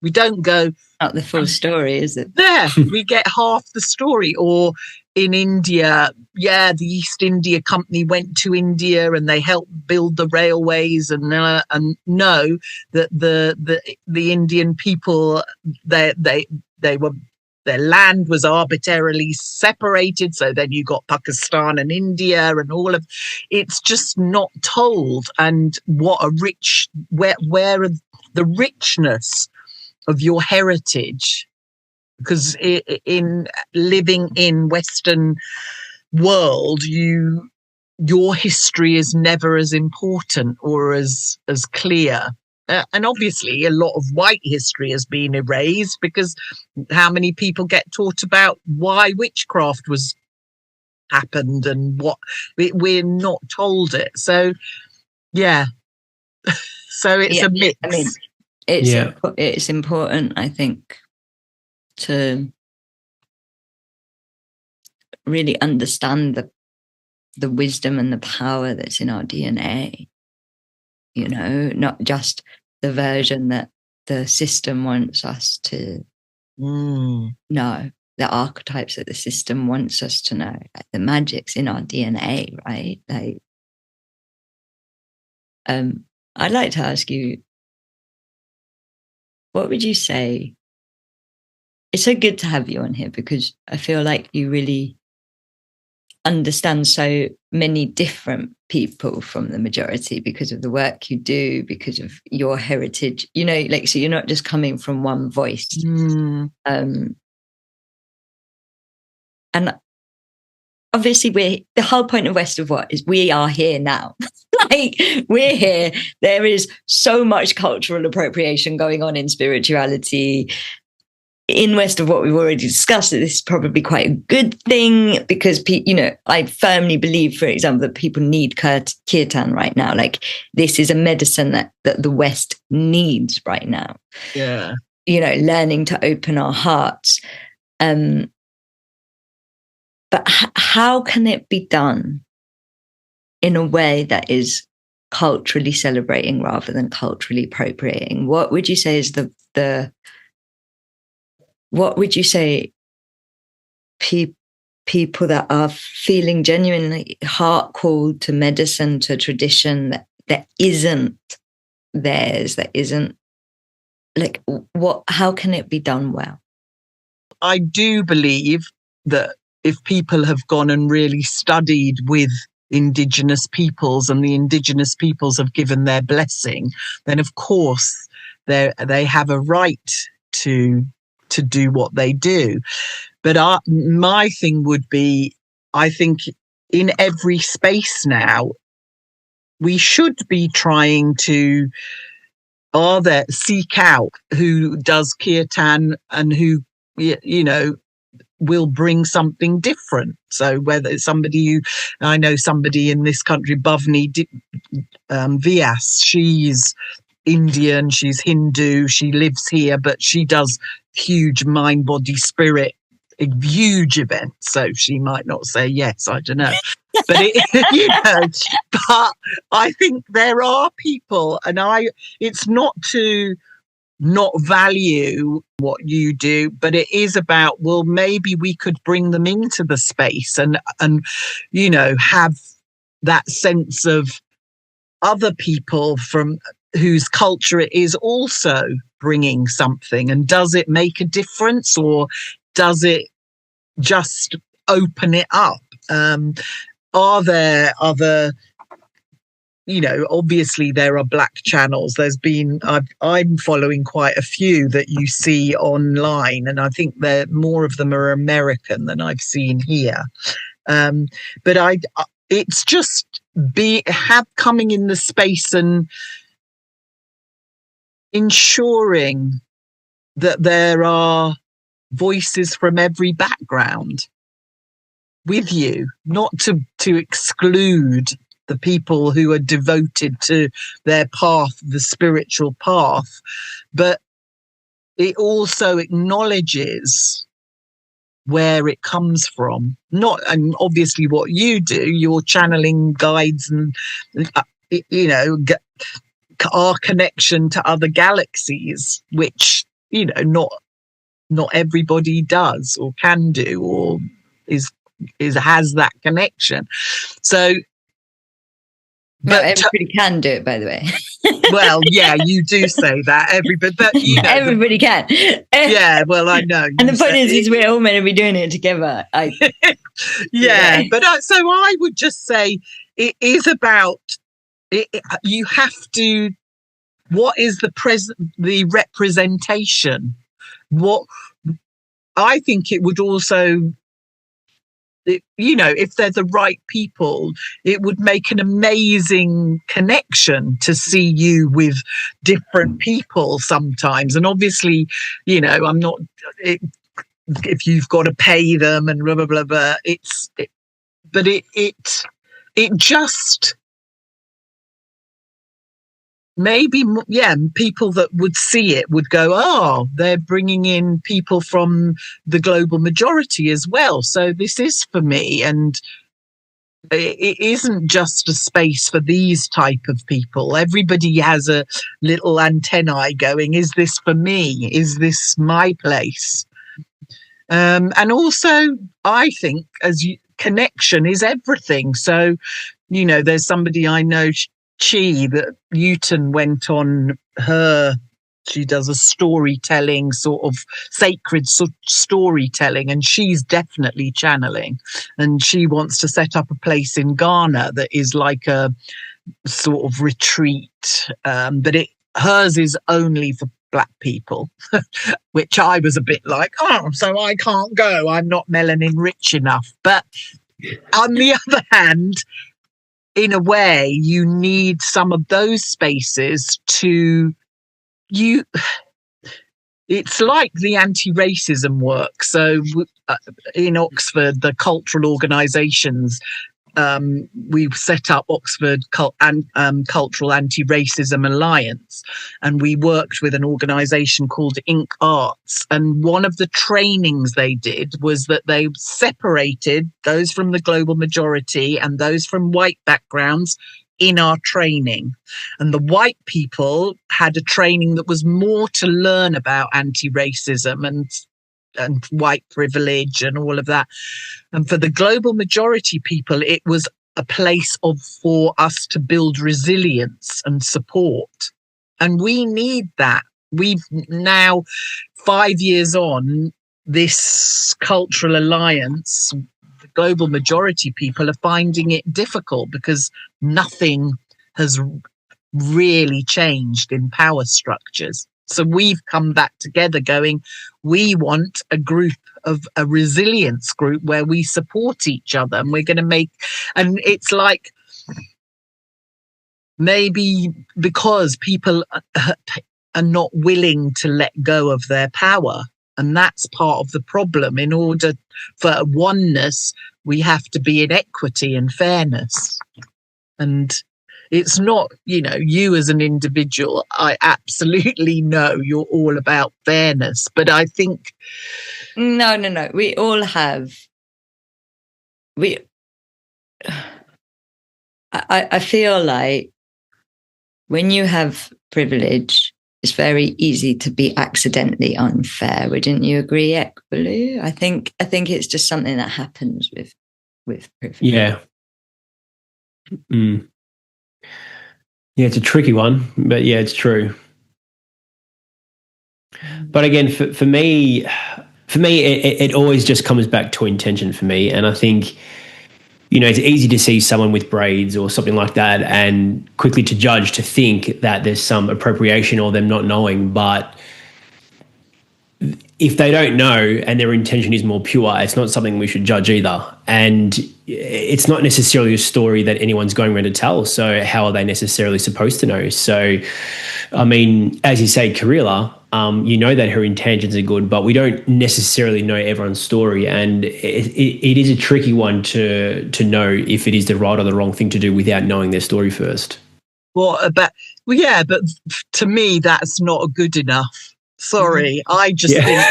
We don't go... Not the full story, is it? There, we get half the story. Or in India, the East India Company went to India and they helped build the railways, and know that the Indian people, their land was arbitrarily separated. So then you got Pakistan and India and all of it's just not told. And what a rich, where the richness of your heritage, because in living in Western world, your history is never as important or as clear. And obviously a lot of white history has been erased, because how many people get taught about why witchcraft happened and what we're not told it. So so it's a mix. I mean, it's important, I think, to really understand the wisdom and the power that's in our DNA, not just the version that the system wants us to know, the archetypes that the system wants us to know. Like, the magic's in our DNA, right? Like, I'd like to ask you, what would you say? It's so good to have you on here, because I feel like you really understand so many different people from the majority, because of the work you do, because of your heritage, so you're not just coming from one voice. And obviously the whole point of West of What is we are here now. Like, we're here. There is so much cultural appropriation going on in spirituality in West of What we've already discussed, that this is probably quite a good thing, because I firmly believe, for example, that people need kirtan right now. Like, this is a medicine that the West needs right now. Yeah. Learning to open our hearts. But how can it be done in a way that is culturally celebrating rather than culturally appropriating? What would you say is what would you say people that are feeling genuinely heart called to medicine, to tradition that isn't theirs, that isn't like how can it be done well? I do believe that if people have gone and really studied with Indigenous peoples and the Indigenous peoples have given their blessing, then of course they have a right to do what they do. But my thing would be, I think in every space now, we should be trying to seek out who does kirtan and who, will bring something different. So whether it's I know somebody in this country, Bhavni Vyas, she's Indian, she's Hindu, she lives here, but she does huge mind, body, spirit, huge events. So she might not say yes, I don't know. But but I think there are people, and it's not to not value what you do, but it is about, well, maybe we could bring them into the space and have that sense of other people from whose culture it is also bringing something. And does it make a difference, or does it just open it up? Are there other, obviously there are Black channels. I'm following quite a few that you see online, and I think more of them are American than I've seen here. But it's just coming in the space and ensuring that there are voices from every background with you, not to exclude the people who are devoted to their path, the spiritual path, but it also acknowledges where it comes from. And obviously what you do, your channeling guides and, our connection to other galaxies, which, not everybody does or can do or has that connection. So, but everybody can do it, by the way. Well, yeah, you do say that. Everybody can. Yeah, well, I know. And the point is we're all meant to be doing it together. Yeah, but so I would just say it is about it. You have to. What is the representation? What I think it would also. If they're the right people, it would make an amazing connection to see you with different people sometimes. And obviously, I'm not, if you've got to pay them and blah, blah, blah, blah, but it just, maybe, people that would see it would go, oh, they're bringing in people from the global majority as well. So this is for me. And it isn't just a space for these type of people. Everybody has a little antennae going, is this for me? Is this my place? And also, I think connection is everything. So, there's somebody I know, that Newton went on she does a storytelling, sort of sacred storytelling, and she's definitely channeling, and she wants to set up a place in Ghana that is like a sort of retreat, but hers is only for Black people, which I was a bit like, so I can't go, I'm not melanin rich enough. But on the other hand, in a way, you need some of those spaces it's like the anti-racism work. So in Oxford, the cultural organisations, we've set up Oxford Cultural Anti-Racism Alliance, and we worked with an organisation called Ink Arts. And one of the trainings they did was that they separated those from the global majority and those from white backgrounds in our training. And the white people had a training that was more to learn about anti-racism and and white privilege and all of that. And for the global majority people, it was a place for us to build resilience and support. And we need that. We've now, 5 years on, this cultural alliance, the global majority people are finding it difficult because nothing has really changed in power structures. So we've come back together going, we want a resilience group where we support each other, and we're going to make, and it's like, maybe because people are not willing to let go of their power. And that's part of the problem. In order for oneness, we have to be in equity and fairness. And it's not, you as an individual, I absolutely know you're all about fairness. But I think... No. We all have... I feel like when you have privilege, it's very easy to be accidentally unfair. Wouldn't you agree, Ekbalu? I think it's just something that happens with privilege. Yeah. Mm. Yeah, it's a tricky one, but yeah, it's true. But again, for me, it always just comes back to intention for me. And I think, it's easy to see someone with braids or something like that and quickly to judge, to think that there's some appropriation or them not knowing. But if they don't know and their intention is more pure, it's not something we should judge either. And it's not necessarily a story that anyone's going around to tell. So how are they necessarily supposed to know? So, I mean, as you say, Kahreela, that her intentions are good, but we don't necessarily know everyone's story. And it is a tricky one to know if it is the right or the wrong thing to do without knowing their story first. But to me, that's not good enough. Sorry, I just think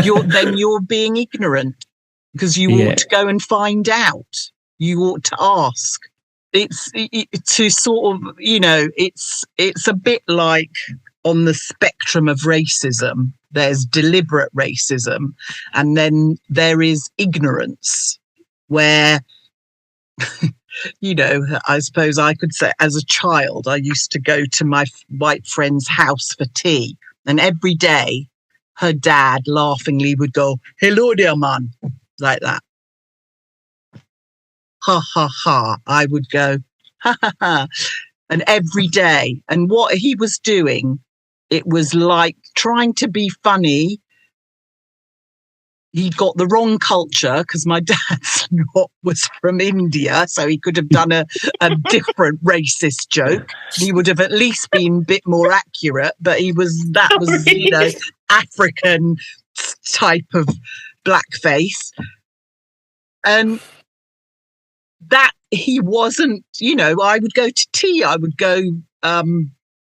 you're being ignorant, because you ought to go and find out. You ought to ask. It's to sort of, it's a bit like on the spectrum of racism. There's deliberate racism, and then there is ignorance, where, I suppose I could say, as a child, I used to go to my white friend's house for tea. And every day, her dad laughingly would go, "Hello there, man," like that. Ha, ha, ha. I would go, ha, ha, ha. And every day. And what he was doing, it was like trying to be funny. He got the wrong culture, because my dad's was from India, so he could have done a different racist joke. He would have at least been a bit more accurate, but that was African type of blackface. And that he wasn't, I would go to tea, I would go,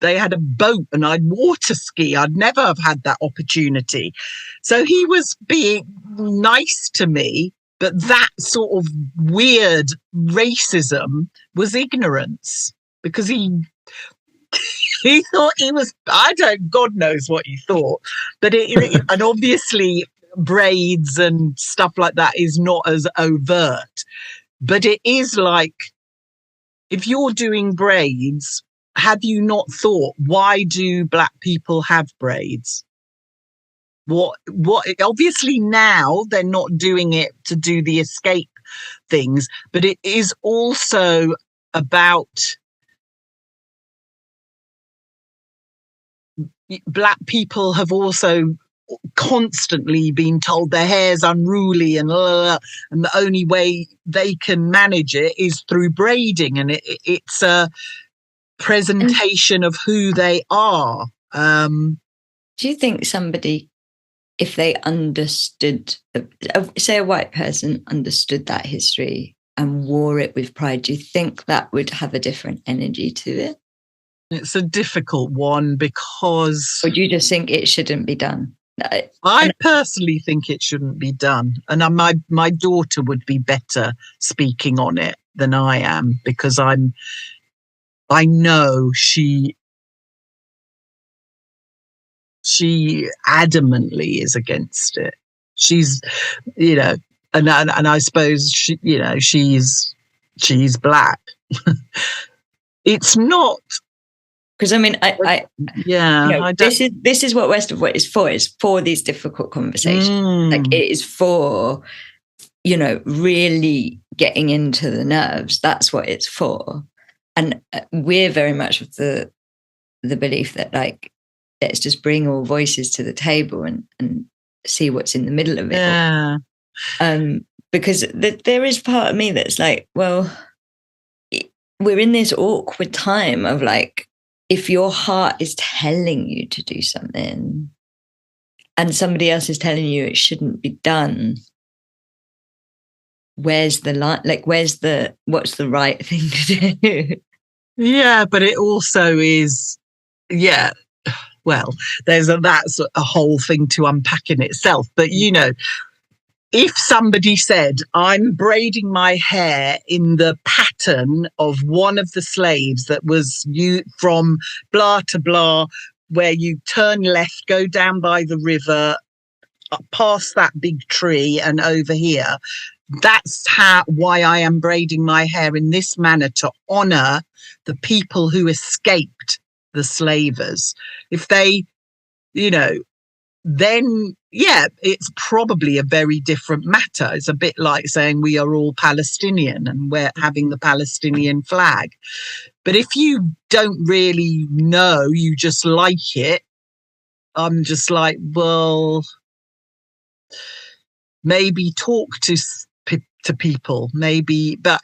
they had a boat and I'd water ski. I'd never have had that opportunity. So he was being nice to me, but that sort of weird racism was ignorance, because he thought he was, God knows what he thought. But and obviously braids and stuff like that is not as overt. But it is like, if you're doing braids, have you not thought, why do black people have braids? What obviously now they're not doing it to do the escape things, but it is also about black people have also constantly been told their hair's unruly and the only way they can manage it is through braiding, and it's a presentation of who they are. Do you think somebody, if they understood, say a white person understood that history and wore it with pride, do you think that would have a different energy to it? It's a difficult one, because... Or do you just think it shouldn't be done? I personally think it shouldn't be done. And my daughter would be better speaking on it than I am, because I know she adamantly is against it. she's, you know, and I suppose she, you know, she's black. It's not. Because I mean, this is what West of What is for. It's for these difficult conversations. Like it is for, you know, really getting into the nerves. That's what it's for. And we're very much of the belief that, like, let's just bring all voices to the table and see what's in the middle of it. Yeah. Because there is part of me that's like, well, we're in this awkward time of like, if your heart is telling you to do something and somebody else is telling you it shouldn't be done, where's the line? Like, what's the right thing to do? Yeah, but it also is, yeah, well, that's a whole thing to unpack in itself. But, you know, if somebody said, I'm braiding my hair in the pattern of one of the slaves that was from blah to blah, where you turn left, go down by the river, past that big tree and over here, that's why I am braiding my hair in this manner, to honour the people who escaped the slavers. If they, you know, then, yeah, it's probably a very different matter. It's a bit like saying we are all Palestinian and we're having the Palestinian flag. But if you don't really know, you just like it, I'm just like, well, maybe talk to people, maybe. But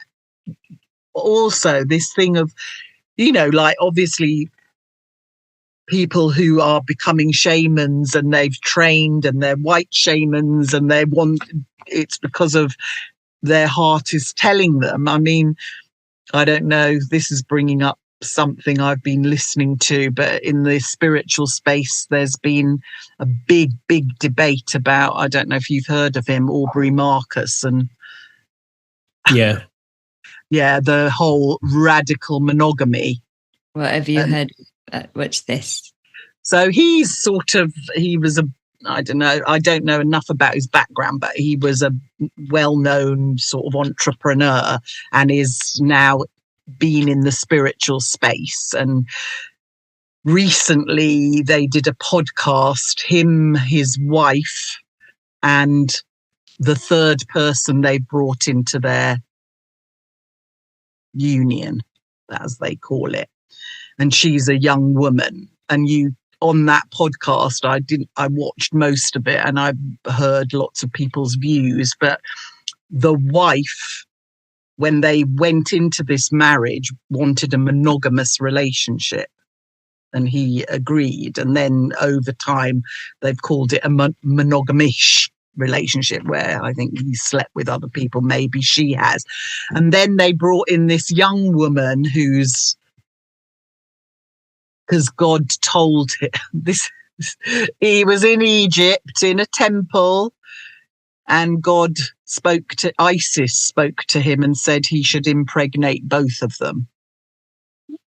also this thing of, you know, like, obviously people who are becoming shamans and they've trained and they're white shamans and it's because of their heart is telling them. I mean, I don't know, this is bringing up something I've been listening to, but in the spiritual space, there's been a big debate about, I don't know if you've heard of him, Aubrey Marcus, and yeah, the whole radical monogamy. What have you heard? What's this? So he was I don't know enough about his background, but he was a well-known sort of entrepreneur and is now been in the spiritual space. And recently they did a podcast, him, his wife, and the third person they brought into their union, as they call it. And she's a young woman. And on that podcast, I watched most of it and I heard lots of people's views. But the wife, when they went into this marriage, wanted a monogamous relationship. And he agreed. And then over time, they've called it a monogamish relationship, where I think he slept with other people, maybe she has. And then they brought in this young woman because God told him this. He was in Egypt in a temple, and Isis spoke to him and said he should impregnate both of them.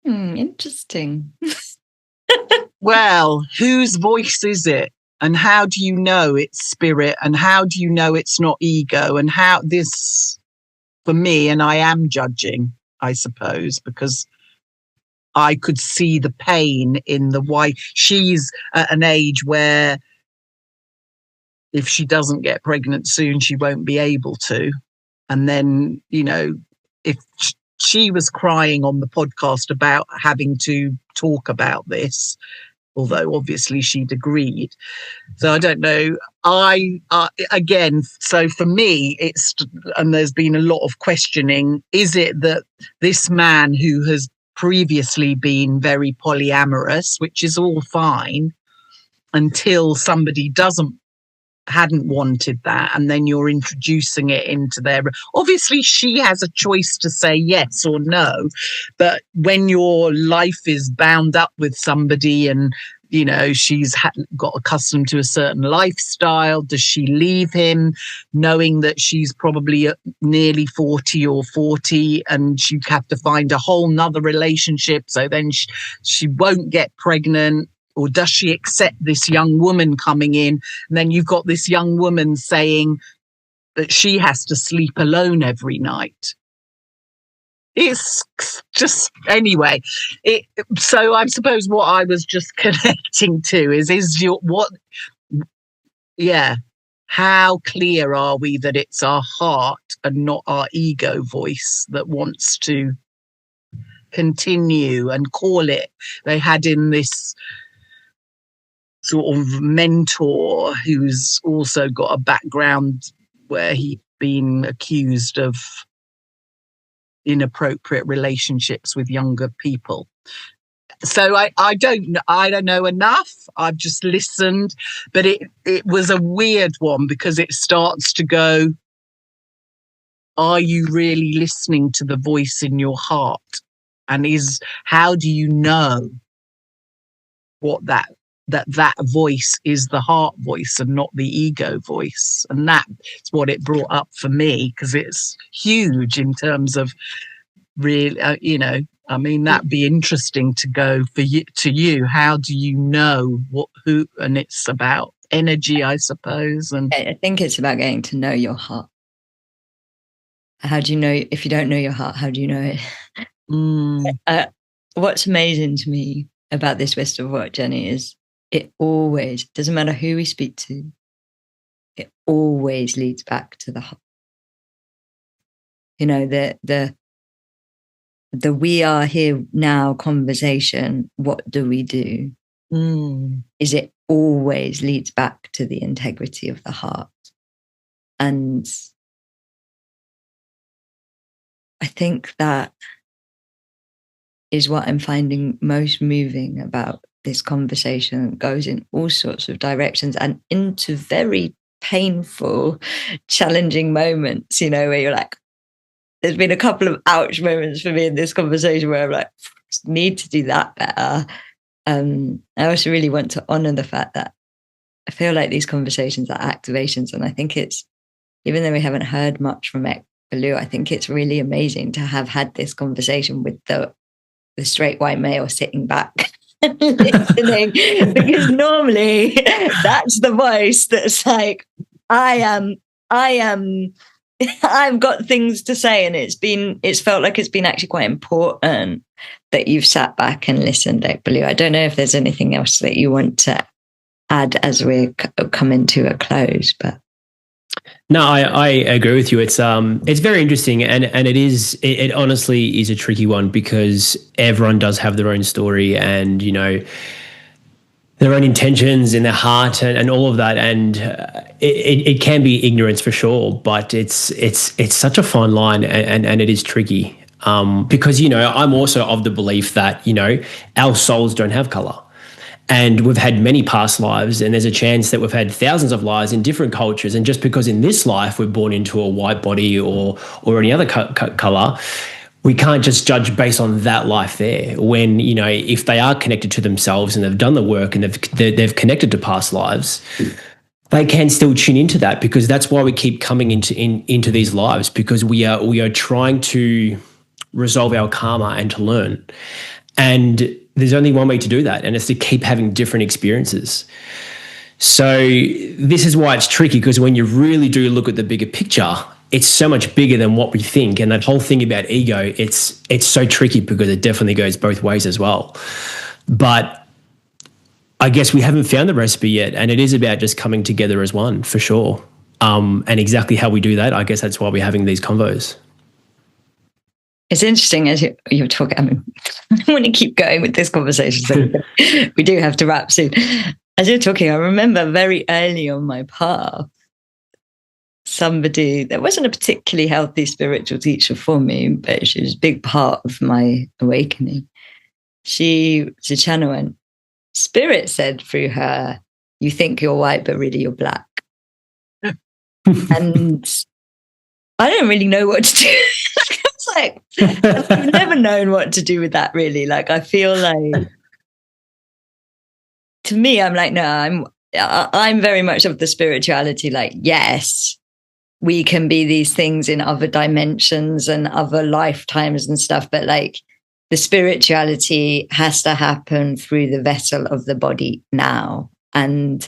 Interesting. Well, whose voice is it? And how do you know it's spirit? And how do you know it's not ego? And how this, for me, and I am judging, I suppose, because I could see the pain in the wife. She's at an age where if she doesn't get pregnant soon, she won't be able to. And then, you know, if she was crying on the podcast about having to talk about this, although obviously she'd agreed. So I don't know. Again, so for me, and there's been a lot of questioning, is it that this man who has previously been very polyamorous, which is all fine, until somebody hadn't wanted that, and then you're introducing it into obviously she has a choice to say yes or no, but when your life is bound up with somebody and, you know, she's got accustomed to a certain lifestyle, does she leave him knowing that she's probably nearly 40 or 40 and she'd have to find a whole nother relationship, so then she won't get pregnant? or does she accept this young woman coming in? And then you've got this young woman saying that she has to sleep alone every night. It's just, anyway. So I suppose what I was just connecting to is your, what, yeah. How clear are we that it's our heart and not our ego voice that wants to continue and call it? They had in this sort of mentor who's also got a background where he'd been accused of inappropriate relationships with younger people. So I don't know enough. I've just listened, but it was a weird one because it starts to go, are you really listening to the voice in your heart? And how do you know what that voice is, the heart voice and not the ego voice? And that's what it brought up for me, because it's huge in terms of really, I mean, that'd be interesting to go to you. How do you know who? And it's about energy, I suppose. And I think it's about getting to know your heart. How do you know? If you don't know your heart, how do you know it? What's amazing to me about this wisdom work journey is it always, doesn't matter who we speak to, it always leads back to the heart. The we are here now conversation, what do we do? Is it always leads back to the integrity of the heart. And I think that is what I'm finding most moving about this conversation. It goes in all sorts of directions and into very painful, challenging moments, where you're like, there's been a couple of ouch moments for me in this conversation where I'm like, need to do that better. I also really want to honor the fact that I feel like these conversations are activations. And I think it's, even though we haven't heard much from Ekbalu, I think it's really amazing to have had this conversation with the straight white male sitting back and listening, because normally that's the voice that's like, I've got things to say, and it's felt like it's been actually quite important that you've sat back and listened, Ekbalu. I don't know if there's anything else that you want to add as we're coming to a close, but no, I agree with you. It's very interesting, and it honestly is a tricky one because everyone does have their own story and their own intentions in their heart and all of that, and it can be ignorance for sure, but it's such a fine line and it is tricky because I'm also of the belief that our souls don't have color. And we've had many past lives, and there's a chance that we've had thousands of lives in different cultures. And just because in this life we're born into a white body or any other color, we can't just judge based on that life there. When if they are connected to themselves and they've done the work and they've connected to past lives, they can still tune into that, because that's why we keep coming into these lives, because we are trying to resolve our karma and to learn. And there's only one way to do that, and it's to keep having different experiences. So this is why it's tricky, because when you really do look at the bigger picture, it's so much bigger than what we think. And that whole thing about ego, it's so tricky because it definitely goes both ways as well. But I guess we haven't found the recipe yet, and it is about just coming together as one, for sure. And exactly how we do that, I guess that's why we're having these convos. It's interesting as you're talking. I mean, I want to keep going with this conversation, so we do have to wrap soon. As you're talking, I remember very early on my path, somebody that wasn't a particularly healthy spiritual teacher for me, but she was a big part of my awakening. She was a channel, and Spirit said through her, "You think you're white, but really you're black." And I don't really know what to do. Like, I've never known what to do with that, really. Like, I feel like, to me, I'm like, no, I'm very much of the spirituality. Like, yes, we can be these things in other dimensions and other lifetimes and stuff, but like, the spirituality has to happen through the vessel of the body now. And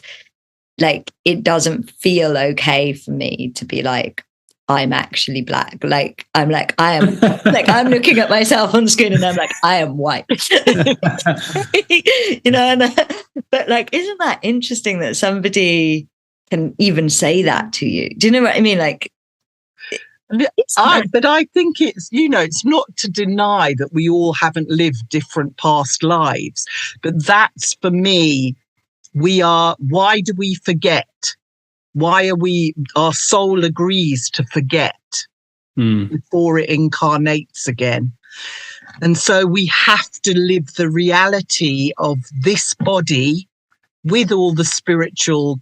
like, it doesn't feel okay for me to be like, I'm actually black. Like, I am like, I'm looking at myself on the screen and I'm like, I am white. You know, but like, isn't that interesting that somebody can even say that to you? Do you know what I mean? Like, but I think it's, you know, it's not to deny that we all haven't lived different past lives, but that's, for me, why do we forget? Why our soul agrees to forget before it incarnates again. And so we have to live the reality of this body with all the spiritual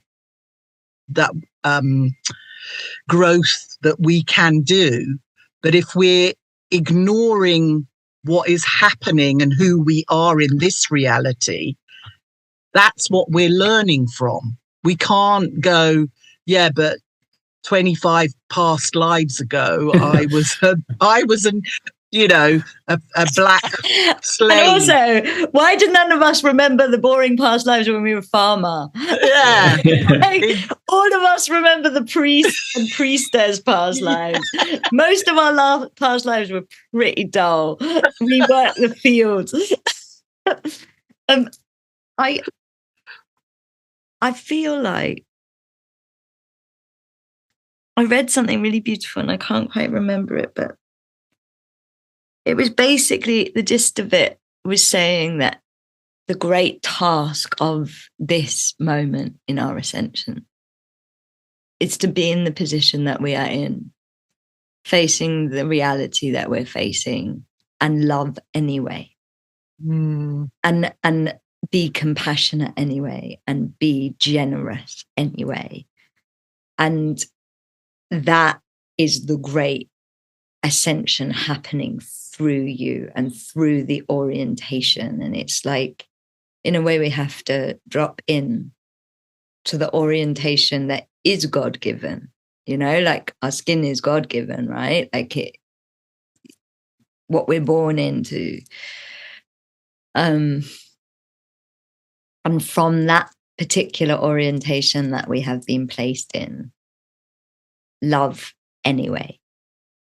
growth that we can do. But if we're ignoring what is happening and who we are in this reality, that's what we're learning from. We can't go, yeah, but 25 past lives ago, I was an, you know, a black slave. And also, why did none of us remember the boring past lives when we were farmer? Yeah. Like, all of us remember the priest and priestess past lives. Most of our past lives were pretty dull. We worked the fields. I feel like I read something really beautiful and I can't quite remember it, but it was basically, the gist of it was saying that the great task of this moment in our ascension is to be in the position that we are in, facing the reality that we're facing, and love anyway. And be compassionate anyway, and be generous anyway. And that is the great ascension happening through you and through the orientation. And it's like, in a way, we have to drop in to the orientation that is God-given, you know, like our skin is God-given, right? Like what we're born into. And from that particular orientation that we have been placed in, love anyway,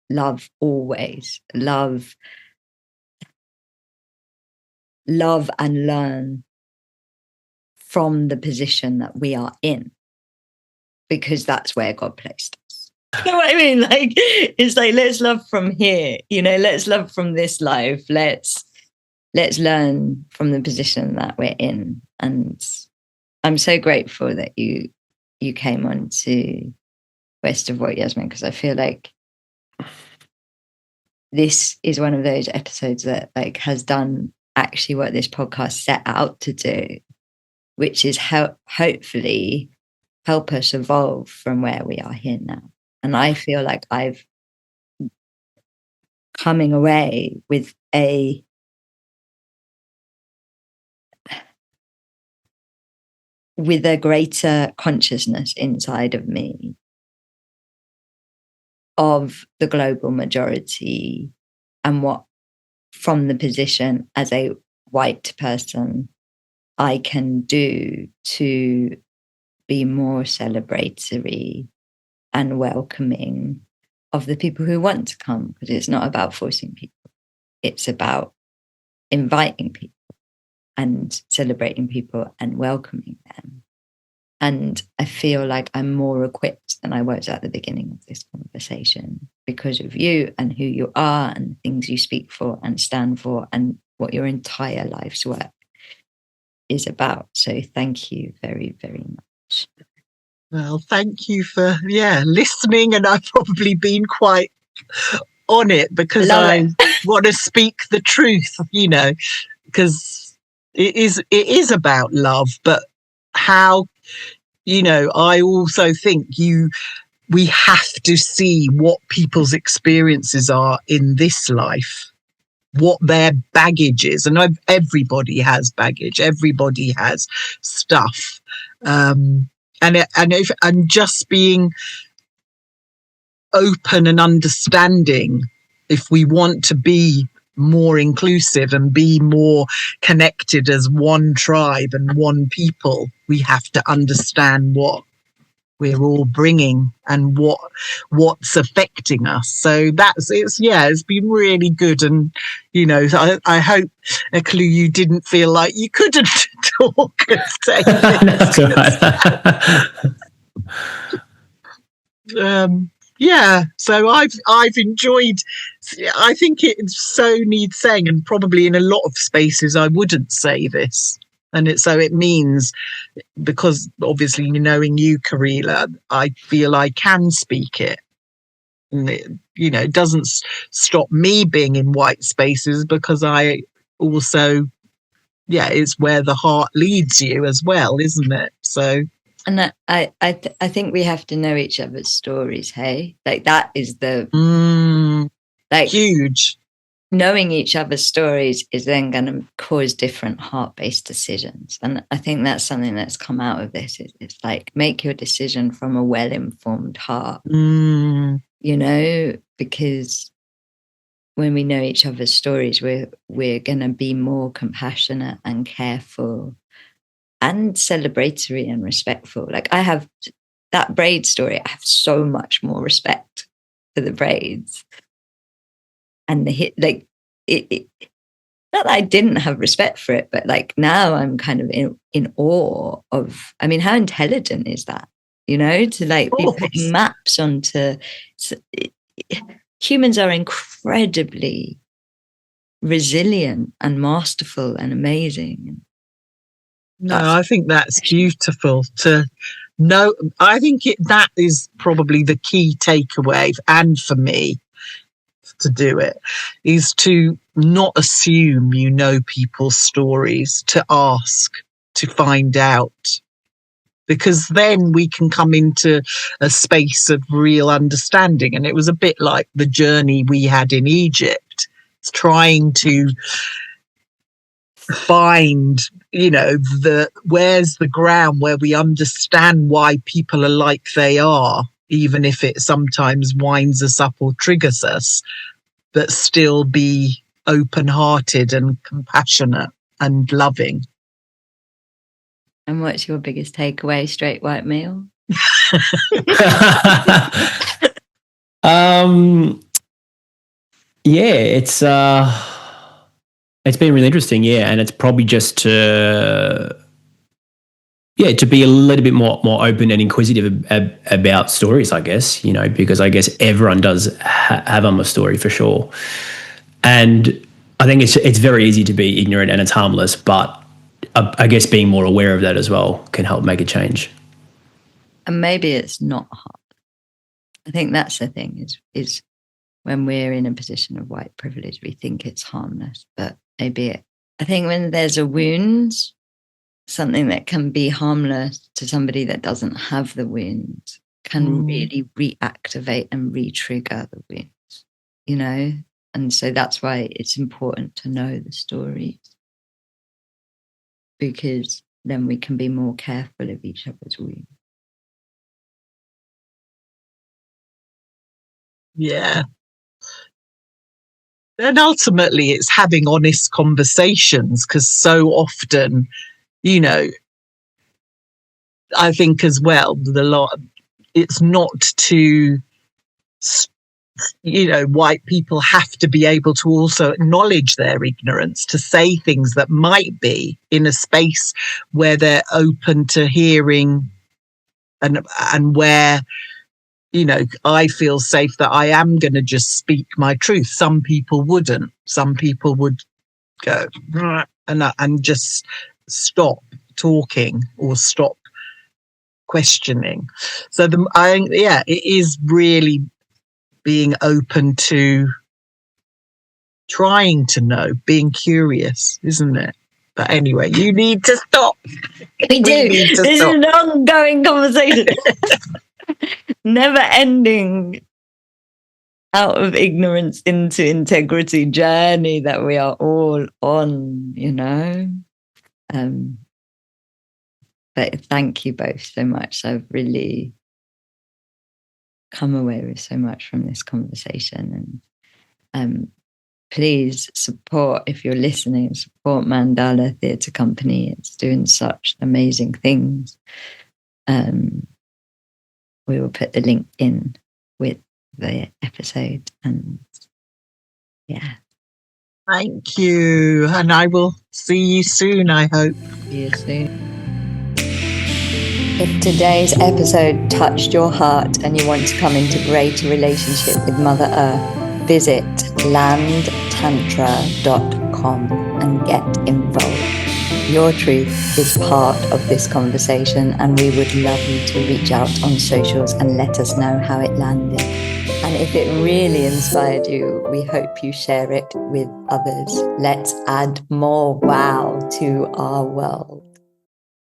love always, love and learn from the position that we are in, because that's where God placed us. You know what I mean? Like, it's like, let's love from here, you know, let's love from this life. Let's learn from the position that we're in. And I'm so grateful that you came on to West of What, Yasmin, because I feel like this is one of those episodes that like has done actually what this podcast set out to do, which is hopefully help us evolve from where we are here now. And I feel like I've coming away with a greater consciousness inside of me of the global majority, and what, from the position as a white person, I can do to be more celebratory and welcoming of the people who want to come, because it's not about forcing people. It's about inviting people and celebrating people and welcoming them. And I feel like I'm more equipped than I was at the beginning of this conversation because of you and who you are and the things you speak for and stand for and what your entire life's work is about. So thank you very, very much. Well, thank you for, listening. And I've probably been quite on it because I want to speak the truth, you know, because it is about love, but how, you know, I also think we have to see what people's experiences are in this life, what their baggage is. And everybody has baggage. Everybody has stuff. And just being open and understanding, if we want to be more inclusive and be more connected as one tribe and one people, we have to understand what we're all bringing and what's affecting us. So it's been really good. And I hope, Ekbalu, you didn't feel like you couldn't talk and say That's all right. So I've enjoyed. I think it so needs saying, and probably in a lot of spaces I wouldn't say this. And it means, because obviously knowing you, Kahreela, I feel I can speak it. And it doesn't stop me being in white spaces, because I also, it's where the heart leads you as well, isn't it? So. And I think we have to know each other's stories. Hey, like that is the huge. Knowing each other's stories is then going to cause different heart-based decisions. And I think that's something that's come out of this. It's like, make your decision from a well-informed heart, because when we know each other's stories, we're going to be more compassionate and careful and celebratory and respectful. Like, I have that braid story. I have so much more respect for the braids. And not that I didn't have respect for it, but like now I'm kind of in awe of, how intelligent is that, to like be putting maps onto, humans are incredibly resilient and masterful and amazing. No, I think that's beautiful to know. I think that is probably the key takeaway, and for me, to do it, is to not assume you know people's stories, to ask, to find out, because then we can come into a space of real understanding. And it was a bit like the journey we had in Egypt. It's trying to find, where's the ground where we understand why people are like they are, even if it sometimes winds us up or triggers us, but still be open-hearted and compassionate and loving. And what's your biggest takeaway, straight white male? It's been really interesting, and it's probably just to be a little bit more open and inquisitive about stories, I guess, because I guess everyone does have a story for sure. And I think it's very easy to be ignorant and it's harmless, but I guess being more aware of that as well can help make a change. And maybe it's not hard. I think that's the thing, is when we're in a position of white privilege, we think it's harmless, but maybe I think when there's a wound, something that can be harmless to somebody that doesn't have the wound can really reactivate and re-trigger the wounds, And so that's why it's important to know the stories, because then we can be more careful of each other's wounds. Yeah. And ultimately it's having honest conversations, because so often, I think as well, it's not to, white people have to be able to also acknowledge their ignorance, to say things that might be in a space where they're open to hearing and where, I feel safe that I am going to just speak my truth. Some people wouldn't. Some people would go and just stop talking or stop questioning. So it is really being open to trying to know, being curious, isn't it? But anyway, you need to stop. We do. This is an ongoing conversation. Never ending, out of ignorance into integrity journey that we are all on, But thank you both so much. I've really come away with so much from this conversation. And please support, if you're listening, support Mandala Theatre Company. It's doing such amazing things. We will put the link in with the episode, and yeah. Thank you. And I will see you soon, I hope. See you soon. If today's episode touched your heart and you want to come into greater relationship with Mother Earth, visit landtantra.com and get involved. Your truth is part of this conversation, and we would love you to reach out on socials and let us know how it landed. And if it really inspired you, we hope you share it with others. Let's add more wow to our world.